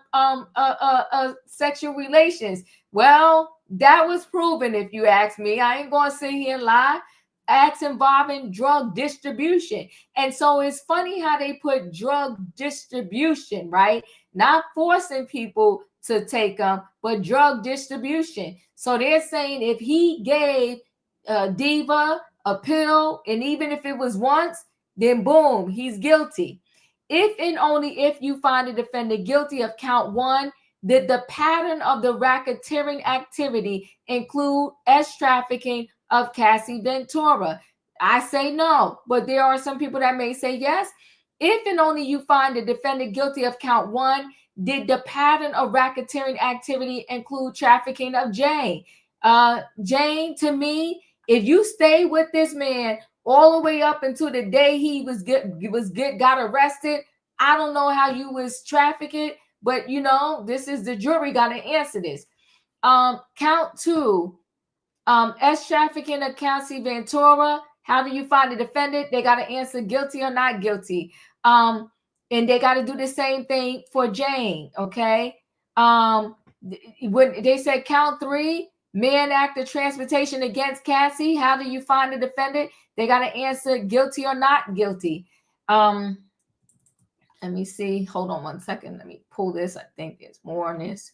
sexual relations. Well, that was proven, if you ask me. I ain't gonna sit here and lie. Acts involving drug distribution. And so it's funny how they put drug distribution, right? Not forcing people to take them, but drug distribution. So they're saying if he gave Diva a pill, and even if it was once, then boom, he's guilty. If and only if you find the defendant guilty of count 1, did the pattern of the racketeering activity include trafficking of Cassie Ventura? I say no, but there are some people that may say yes. If and only you find the defendant guilty of count 1, did the pattern of racketeering activity include trafficking of Jane? Jane, to me, if you stay with this man all the way up until the day he got arrested, I don't know how you was trafficking, but you know, this is the jury got to answer this. Count 2, trafficking of Cassie Ventura. How do you find the defendant? They got to answer guilty or not guilty. And they got to do the same thing for Jane. Okay. When they said count 3, man act of transportation against Cassie, how do you find the defendant? They got to answer guilty or not guilty. Let me see. Hold on one second. Let me pull this. I think there's more on this.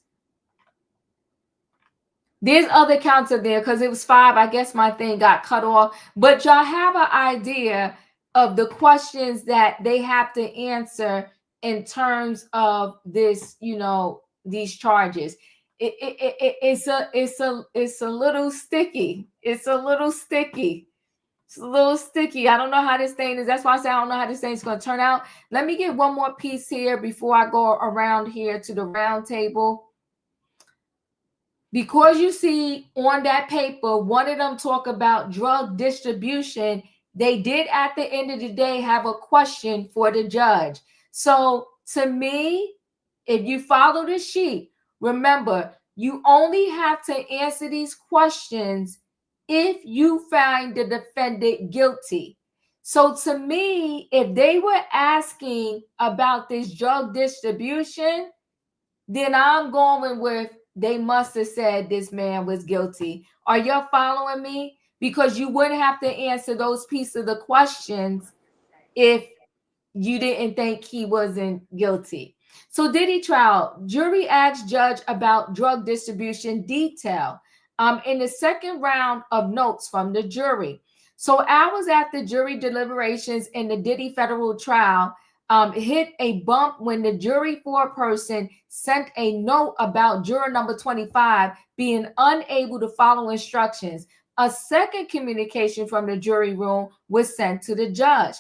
There's other counts in there because it was 5. I guess my thing got cut off. But y'all have an idea of the questions that they have to answer in terms of this, you know, these charges. It's a little sticky. It's a little sticky. It's a little sticky. I don't know how this thing is. That's why I say I don't know how this thing is going to turn out. Let me get one more piece here before I go around here to the round table. Because you see on that paper, one of them talk about drug distribution. They did at the end of the day have a question for the judge. So to me, if you follow the sheet, remember, you only have to answer these questions if you find the defendant guilty. So to me, if they were asking about this drug distribution, then I'm going with they must have said this man was guilty. Are y'all following me? Because you wouldn't have to answer those pieces of the questions if you didn't think he wasn't guilty. So Diddy Trial, jury asked judge about drug distribution detail in the second round of notes from the jury. So hours after jury deliberations in the Diddy federal trial hit a bump when the jury foreperson sent a note about juror number 25 being unable to follow instructions. A second communication from the jury room was sent to the judge.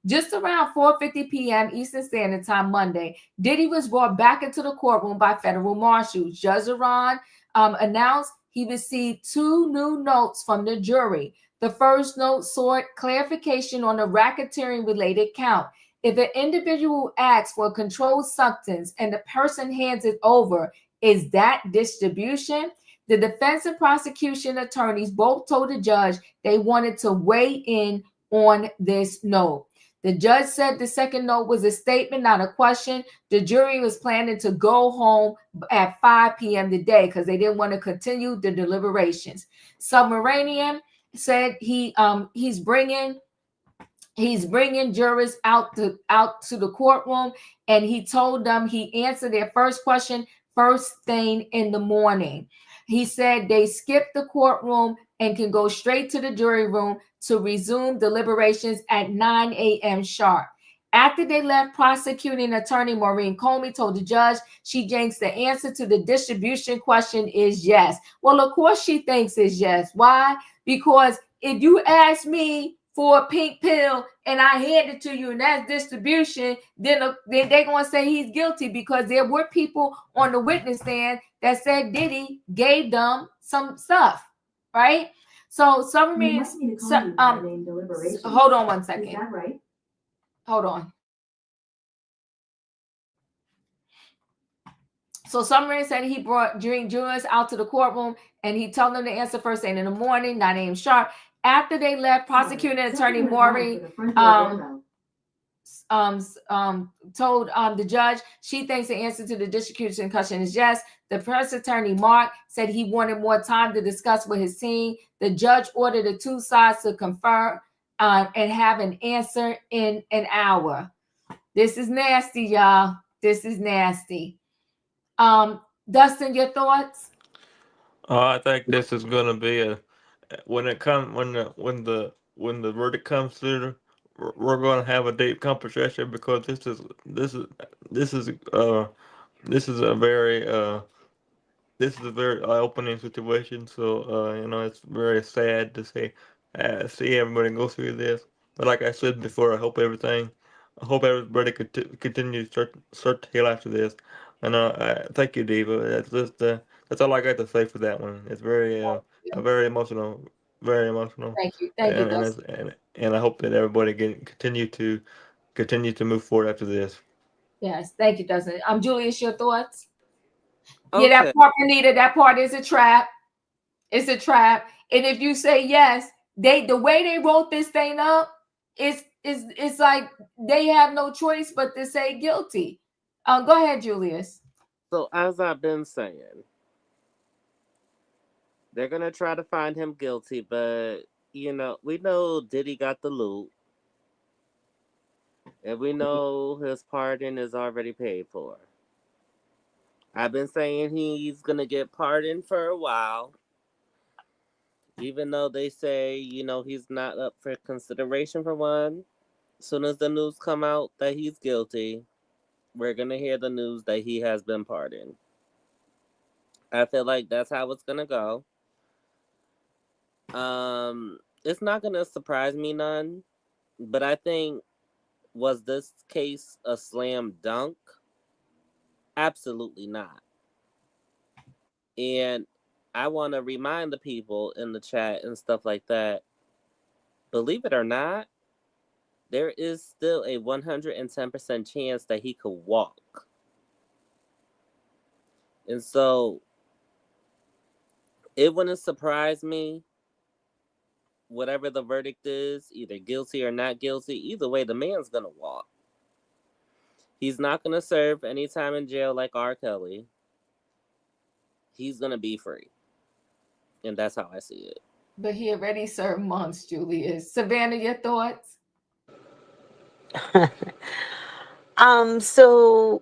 Just around 4:50 p.m. Eastern Standard Time Monday, Diddy was brought back into the courtroom by federal marshals. Judge Aron announced he received 2 new notes from the jury. The first note sought clarification on the racketeering-related count. If an individual asks for a controlled substance and the person hands it over, is that distribution? The defense and prosecution attorneys both told the judge they wanted to weigh in on this note. The judge said the second note was a statement, not a question. The jury was planning to go home at 5 p.m. today because they didn't want to continue the deliberations. Submarinian said he's bringing jurors out to the courtroom, and he told them he answered their first question first thing in the morning. He said they skipped the courtroom and can go straight to the jury room to resume deliberations at 9 a.m. sharp. After they left, prosecuting attorney Maureen Comey told the judge she thinks the answer to the distribution question is yes. Well, of course she thinks it's yes. Why? Because if you ask me for a pink pill and I hand it to you and that's distribution, then they're going to say he's guilty, because there were people on the witness stand that said Diddy gave them some stuff, right? So Submarine, hold on one second. Is that right? Hold on. So Submarine said he brought jurors out to the courtroom and he told them to answer first thing in the morning, 9 a.m. sharp. After they left, prosecuting attorney Maury told the judge she thinks the answer to the distribution question is yes. The press attorney Mark said he wanted more time to discuss with his team. The judge ordered the two sides to confer and have an answer in an hour. This is nasty, y'all. This is nasty. Dustin, your thoughts? I think this is gonna be when the verdict comes through, we're gonna have a deep conversation, because this is a very eye-opening situation. So it's very sad to see everybody go through this. But like I said before, I hope everybody could continue to start to heal after this. And thank you, Diva. That's all I got to say for that one. It's very emotional, very emotional. Thank you, Dustin. And I hope that everybody can continue to move forward after this. Yes, thank you, Dustin. Julius, your thoughts? Okay. Yeah, that part, Anita, that part is a trap. It's a trap. And if you say yes, the way they wrote this thing up, it's like they have no choice but to say guilty. Go ahead, Julius. So as I've been saying, they're gonna try to find him guilty, but we know Diddy got the loot, and we know his pardon is already paid for. I've been saying he's gonna get pardoned for a while, even though they say he's not up for consideration for one. As soon as the news come out that he's guilty, we're gonna hear the news that he has been pardoned. I feel like that's how it's gonna go. It's not gonna surprise me none, but I think, was this case a slam dunk? Absolutely not. And I want to remind the people in the chat and stuff like that, believe it or not, there is still a 110% chance that he could walk. And so it wouldn't surprise me, whatever the verdict is, either guilty or not guilty, either way, the man's going to walk. He's not going to serve any time in jail like R. Kelly. He's going to be free. And that's how I see it. But he already served months, Julius. Savannah, your thoughts? So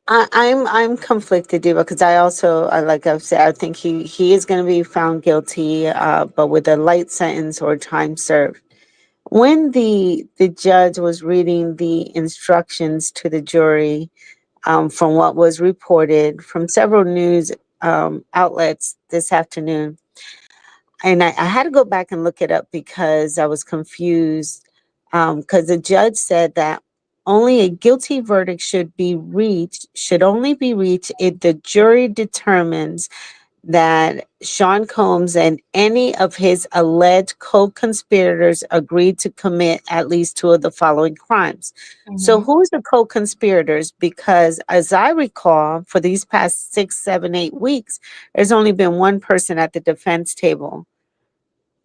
I'm conflicted, Diva, because like I've said, I think he is going to be found guilty, but with a light sentence or time served. When the judge was reading the instructions to the jury, from what was reported from several news outlets this afternoon, and I had to go back and look it up because I was confused, because the judge said that only a guilty verdict should only be reached if the jury determines that Sean Combs and any of his alleged co-conspirators agreed to commit at least two of the following crimes. Mm-hmm. So who's the co-conspirators? Because as I recall, for these past 6, 7, 8 weeks, there's only been one person at the defense table.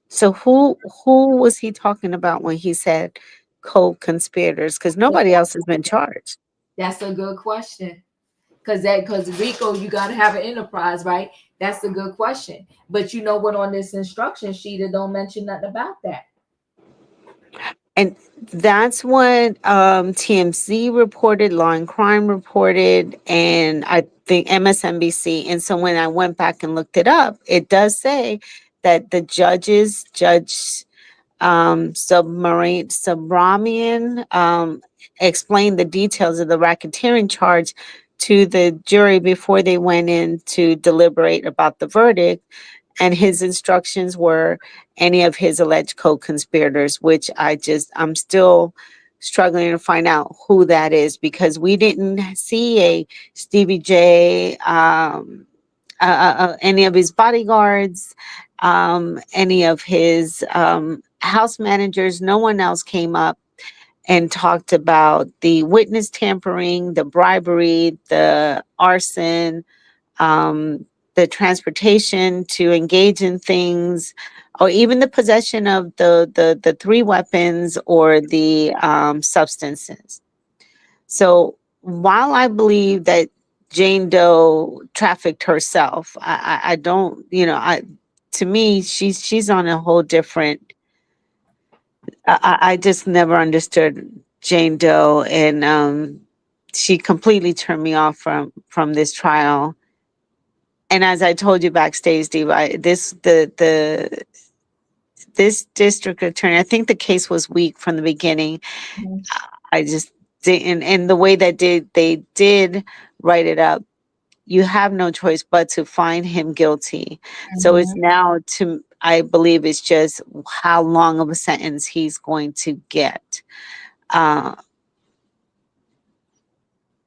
So who was he talking about when he said co-conspirators? Because nobody else has been charged. That's a good question. Because Rico, you got to have an enterprise, right? That's a good question. But you know what? On this instruction sheet, it don't mention nothing about that. And that's what TMZ reported, Law and Crime reported, and I think MSNBC. And so when I went back and looked it up, it does say that the Judge Subrahmanian explained the details of the racketeering charge to the jury before they went in to deliberate about the verdict. and his instructions were any of his alleged co-conspirators, which I'm still struggling to find out who that is, because we didn't see a Stevie J, any of his bodyguards, any of his house managers. No one else came up and talked about the witness tampering, the bribery, the arson, the transportation to engage in things, or even the possession of the three weapons or the substances. So while I believe that Jane Doe trafficked herself, I don't, to me, she's on a whole different. I just never understood Jane Doe, and she completely turned me off from this trial. And as I told you backstage, Steve, this district attorney, I think the case was weak from the beginning. I just didn't, and the way that they did write it up, you have no choice but to find him guilty. So it's now, I believe it's just how long of a sentence he's going to get. My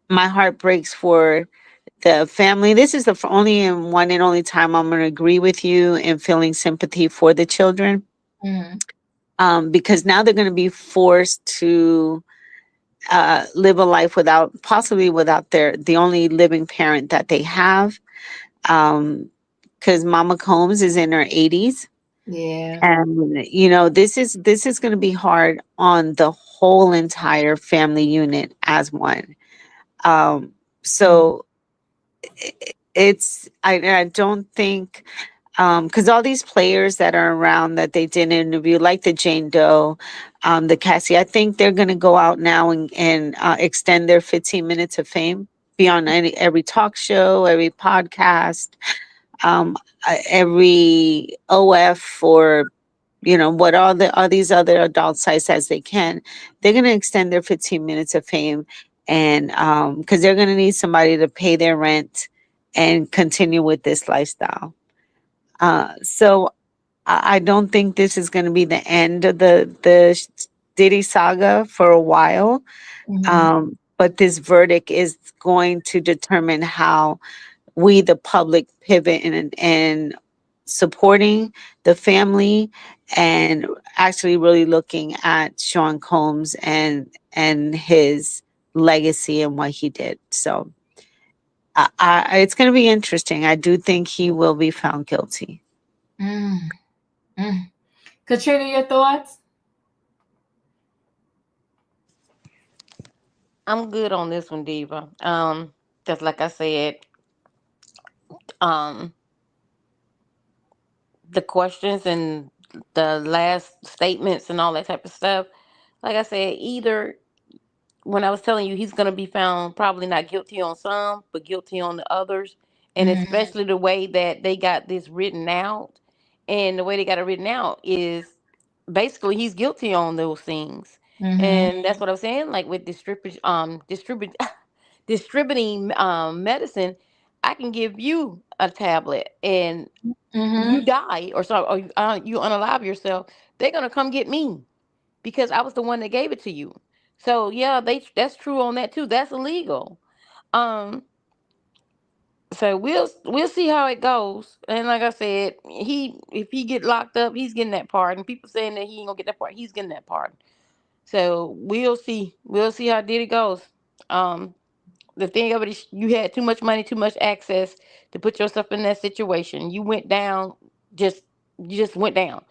heart breaks for the family. This is the only and one and only time I'm going to agree with you in feeling sympathy for the children. Because now they're going to be forced to live a life possibly without the only living parent that they have. Because Mama Combs is in her 80s. Yeah. And this is going to be hard on the whole entire family unit as one. So I don't think, because all these players that are around that they didn't interview, like the Jane Doe, the Cassie, I think they're going to go out now and extend their 15 minutes of fame, be on every talk show, every podcast, every OF, or what all these other adult sites as they can. They're going to extend their 15 minutes of fame, and because they're going to need somebody to pay their rent and continue with this lifestyle. So I don't think this is going to be the end of the Diddy saga for a while. But this verdict is going to determine how we, the public, pivot and supporting the family, and actually really looking at Sean Combs and his legacy and what he did. So it's going to be interesting. I do think he will be found guilty. Katrina, your thoughts? I'm good on this one, Diva. Just like I said, the questions and the last statements and all that type of stuff. Like I said, either when I was telling you he's going to be found probably not guilty on some, but guilty on the others. And especially the way that they got this written out. And the way they got it written out is basically he's guilty on those things. And that's what I'm saying. Like with distributing medicine, I can give you a tablet and you die or so, or you unalive yourself. They're going to come get me because I was the one that gave it to you. So yeah, that's true on that too. That's illegal. So we'll see how it goes. And like I said, if he get locked up, he's getting that pardon. People saying that he ain't gonna get that pardon, he's getting that pardon. So we'll see. We'll see how Diddy goes. The thing of it is, you had too much money, too much access to put yourself in that situation. You went down. You just went down.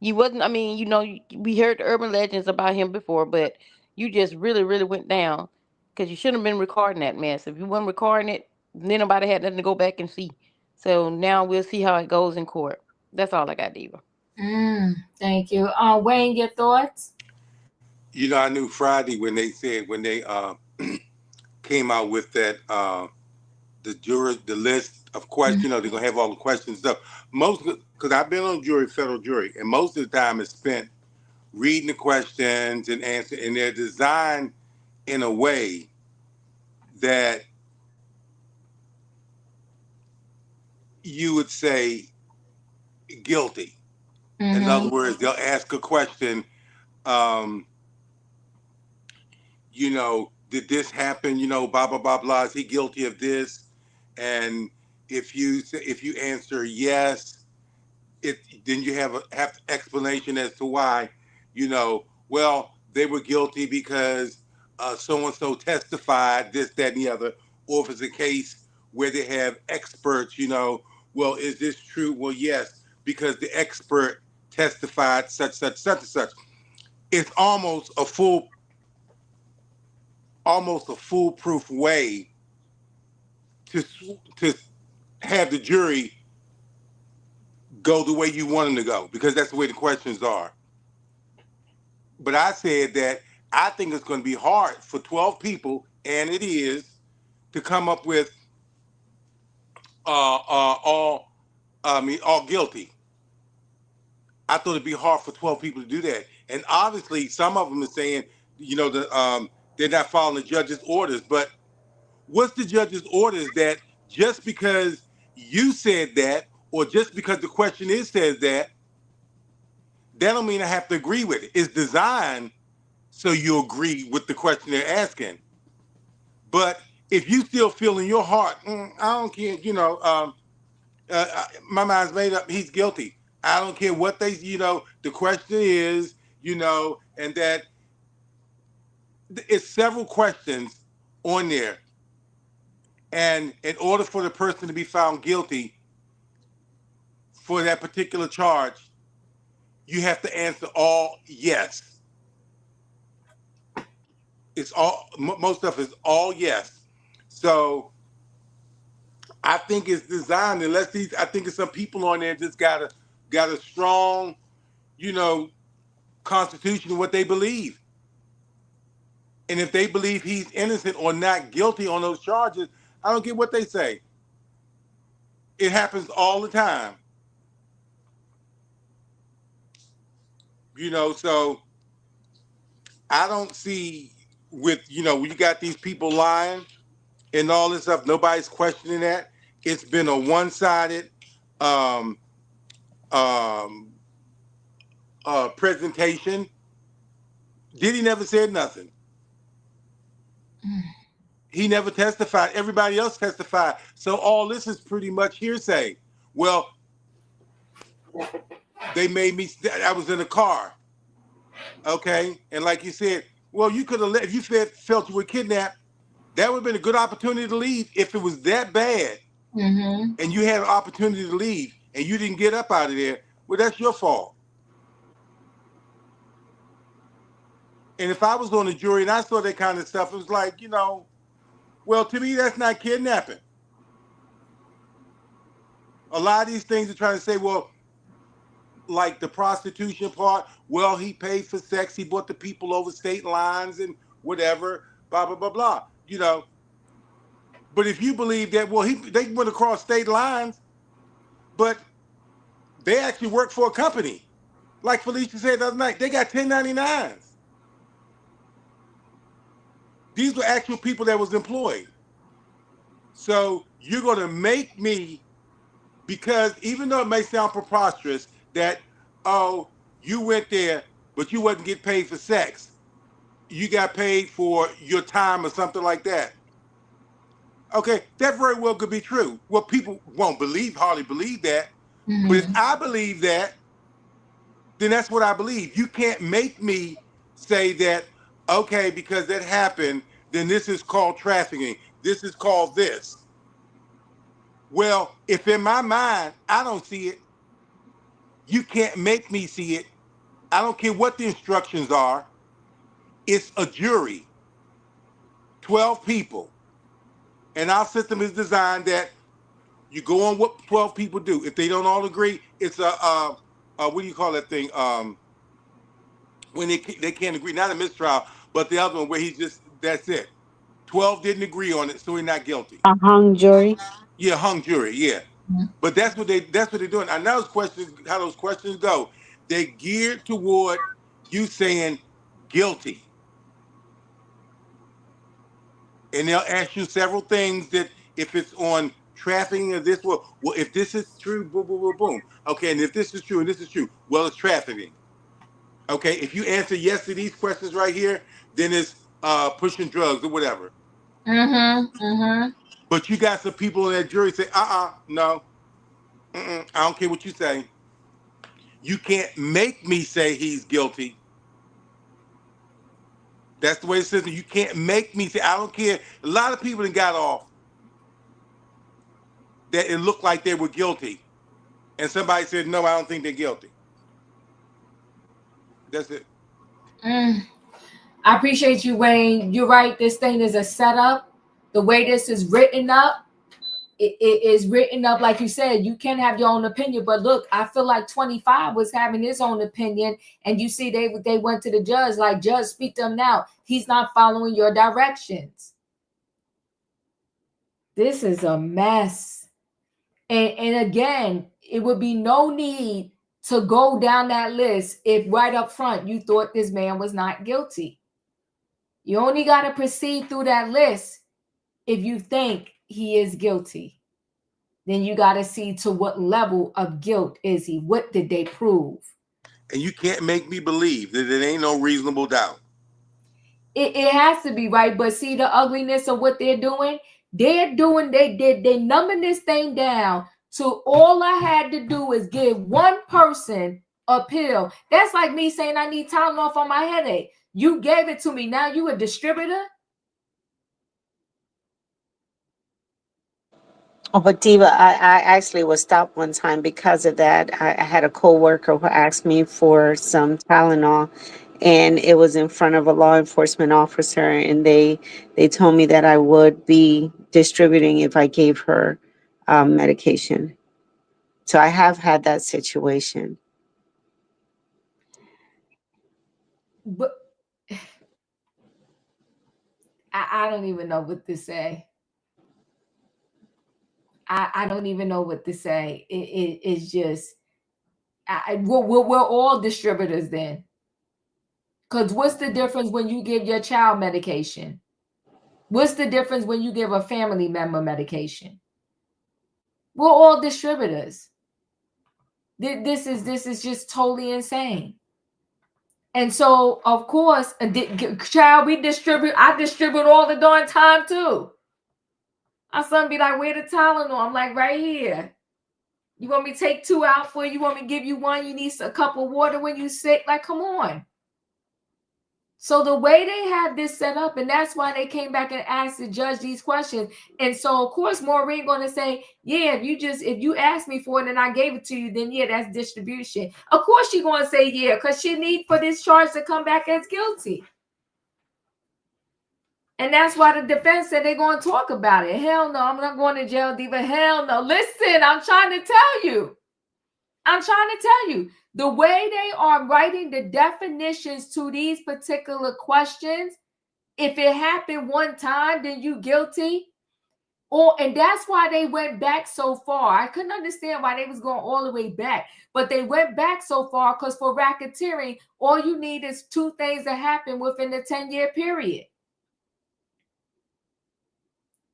You wasn't. I mean, we heard the urban legends about him before, but you just really, really went down because you shouldn't have been recording that mess. If you weren't recording it, then nobody had nothing to go back and see. So now we'll see how it goes in court. That's all I got, Diva. Thank you. Wayne, your thoughts? I knew Friday when they came out with that the list of questions. They're gonna have all the questions up. Most, because I've been on federal jury, and most of the time is spent reading the questions and answering, and they're designed in a way that you would say guilty. Mm-hmm. In other words, they'll ask a question, you know, did this happen? You know, blah blah blah blah. Is he guilty of this? And if you answer yes, then you have explanation as to why. You know, well, they were guilty because so and so testified this, that, and the other. Or if it's a case where they have experts, you know, well, is this true? Well, yes, because the expert testified such such such and such. It's almost a foolproof way to have the jury go the way you want them to go, because that's the way the questions are. But I said that I think it's going to be hard for 12 people, and it is, to come up with all guilty. I thought it'd be hard for 12 people to do that, and obviously some of them are saying, you know, they're not following the judge's orders. But what's the judge's orders that just because you said that, or just because the questionnaire says that don't mean I have to agree with it. It's designed so you agree with the question they're asking. But if you still feel in your heart, I don't care, you know, my mind's made up, he's guilty. I don't care what they, you know, the question is, you know, and that it's several questions on there. And in order for the person to be found guilty for that particular charge, you have to answer all yes. It's all, most stuff is all yes. So I think it's designed, unless I think it's some people on there just got a strong, you know, constitution of what they believe. And if they believe he's innocent or not guilty on those charges, I don't care what they say. It happens all the time. You know, so I don't see, with, you know, when you got these people lying and all this stuff, nobody's questioning that. It's been a one-sided presentation. Diddy never said nothing. He never testified. Everybody else testified. So all this is pretty much hearsay. Well, they made me, I was in a car. Okay. And like you said, well, you could have, if you felt you were kidnapped, that would have been a good opportunity to leave. If it was that bad, and you had an opportunity to leave and you didn't get up out of there, well, that's your fault. And if I was on the jury and I saw that kind of stuff, it was like, you know, well, to me, that's not kidnapping. A lot of these things are trying to say, well, like the prostitution part, well, he paid for sex, he brought the people over state lines and whatever, blah, blah, blah, blah, you know. But if you believe that, well, they went across state lines, but they actually work for a company. Like Felicia said the other night, they got 1099s. These were actual people that was employed. So you're going to make me, because even though it may sound preposterous that, oh, you went there, but you wasn't getting paid for sex. You got paid for your time or something like that. Okay, that very well could be true. Well, people won't hardly believe that. But if I believe that, then that's what I believe. You can't make me say that, okay, because that happened, then this is called trafficking. This is called this. Well, if in my mind, I don't see it, you can't make me see it. I don't care what the instructions are. It's a jury, 12 people. And our system is designed that you go on what 12 people do. If they don't all agree, it's a what do you call that thing? When they can't agree, not a mistrial, but the other one where that's it. 12 didn't agree on it, so he's not guilty. A hung jury. Yeah, hung jury, yeah. But that's what they're doing. I know how those questions go. They're geared toward you saying guilty. And they'll ask you several things that if it's on trafficking of this. Well, if this is true, boom, boom, boom, boom. Okay, and if this is true and this is true, well, it's trafficking. Okay, if you answer yes to these questions right here, then it's pushing drugs or whatever. But you got some people in that jury say, no, I don't care what you say. You can't make me say he's guilty. That's the way it says. You can't make me say, I don't care. A lot of people that got off that it looked like they were guilty. And somebody said, no, I don't think they're guilty. That's it. I appreciate you, Wayne. You're right. This thing is a setup. The way this is written up, it is written up, like you said, you can have your own opinion. But look, I feel like 25 was having his own opinion. And you see, they went to the judge, like, judge, speak to him now. He's not following your directions. This is a mess. And again, it would be no need to go down that list if right up front you thought this man was not guilty. You only got to proceed through that list if you think he is guilty. Then you got to see to what level of guilt is he. What did they prove? And you can't make me believe that it ain't no reasonable doubt. It has to be, right? But see the ugliness of what they're doing? They numbing this thing down to all I had to do is give one person a pill. That's like me saying I need Tylenol for my headache. You gave it to me. Now you a distributor? Oh, but Diva, I actually was stopped one time because of that. I had a coworker who asked me for some Tylenol, and it was in front of a law enforcement officer, and they told me that I would be distributing if I gave her medication. So I have had that situation. But I don't even know what to say. I don't even know what to say. It's just, we're all distributors then. Because what's the difference when you give your child medication? What's the difference when you give a family member medication? We're all distributors. This is just totally insane. And so, of course, child, I distribute all the darn time too. My son be like, where the Tylenol? I'm like, right here. You want me to take 2 out for you? You want me to give you 1? You need a cup of water when you sick? Like, come on. So the way they have this set up, and that's why they came back and asked the judge these questions. And so, of course, Maureen going to say, yeah, if you asked me for it and I gave it to you, then yeah, that's distribution. Of course she's going to say yeah, because she need for this charge to come back as guilty. And that's why the defense said they're going to talk about it. Hell no, I'm not going to jail, Diva. Hell no. Listen, I'm trying to tell you. The way they are writing the definitions to these particular questions, if it happened one time, then you guilty. And that's why they went back so far. I couldn't understand why they was going all the way back. But they went back so far because for racketeering, all you need is 2 things to happen within the 10-year period.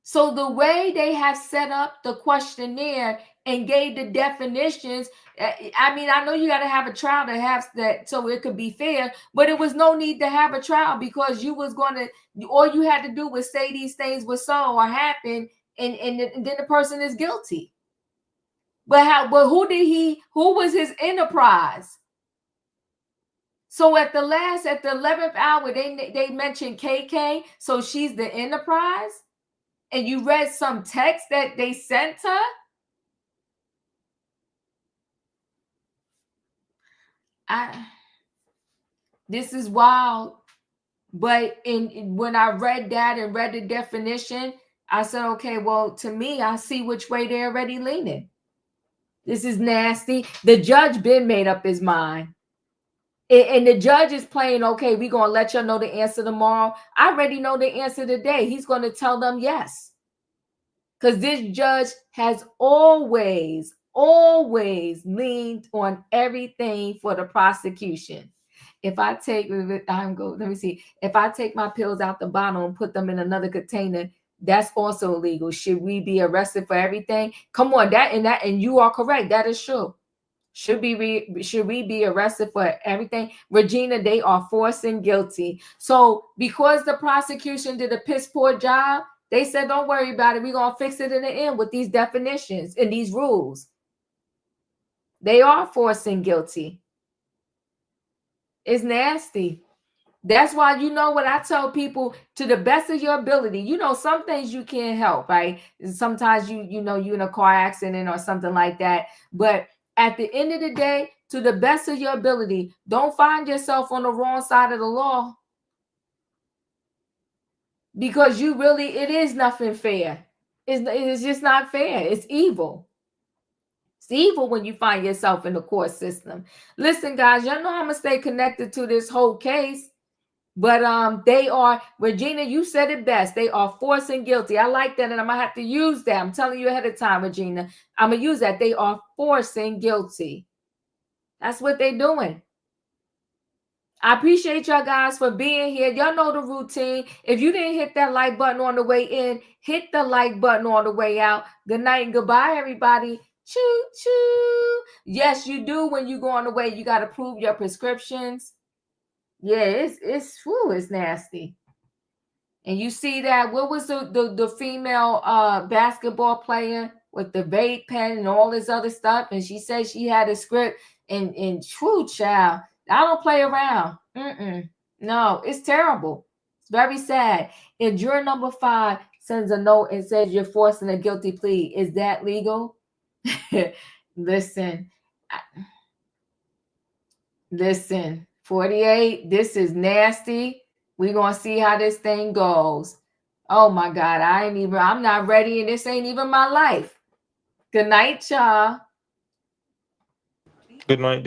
So the way they have set up the questionnaire and gave the definitions, I mean, I know you got to have a trial to have that so it could be fair, but it was no need to have a trial because you was going to, all you had to do was say these things were so or happened, and then the person is guilty. But who was his enterprise? So at the 11th hour, they mentioned KK, so she's the enterprise? And you read some text that they sent her? This is wild. But when I read that and read the definition, I said, okay, well, to me, I see which way they're already leaning. This is nasty. The judge been made up his mind. And the judge is playing, okay, we're going to let you know the answer tomorrow. I already know the answer today. He's going to tell them yes. Because this judge has always leaned on everything for the prosecution. If I take my pills out the bottle and put them in another container, That's also illegal. Should we be arrested for everything? Come on, and you are correct. That is true. Should we be arrested for everything? Regina, they are forcing guilty. So because the prosecution did a piss poor job, they said, don't worry about it. We're going to fix it in the end with these definitions and these rules. They are forcing guilty. It's nasty. That's why, you know what I tell people, to the best of your ability, you know, some things you can't help, right? Sometimes you know, you're in a car accident or something like that. But at the end of the day, to the best of your ability, don't find yourself on the wrong side of the law. Because it is nothing fair. It's just not fair. It's evil. It's evil when you find yourself in the court system. Listen, guys, y'all know I'm going to stay connected to this whole case. But they are, Regina, you said it best. They are forcing guilty. I like that, and I'm going to have to use that. I'm telling you ahead of time, Regina. I'm going to use that. They are forcing guilty. That's what they're doing. I appreciate y'all guys for being here. Y'all know the routine. If you didn't hit that like button on the way in, hit the like button on the way out. Good night and goodbye, everybody. Choo, choo. Yes, you do. When you go on the way, you got to prove your prescriptions. Yeah, it's nasty. And you see that, what was the female basketball player with the vape pen and all this other stuff? And she said she had a script, and true, child, I don't play around. No, it's terrible. It's very sad. If juror number 5 sends a note and says you're forcing a guilty plea, is that legal? Listen, 48, this is nasty. We're going to see how this thing goes. Oh my God, I'm not ready, and this ain't even my life. Good night, y'all. Good night.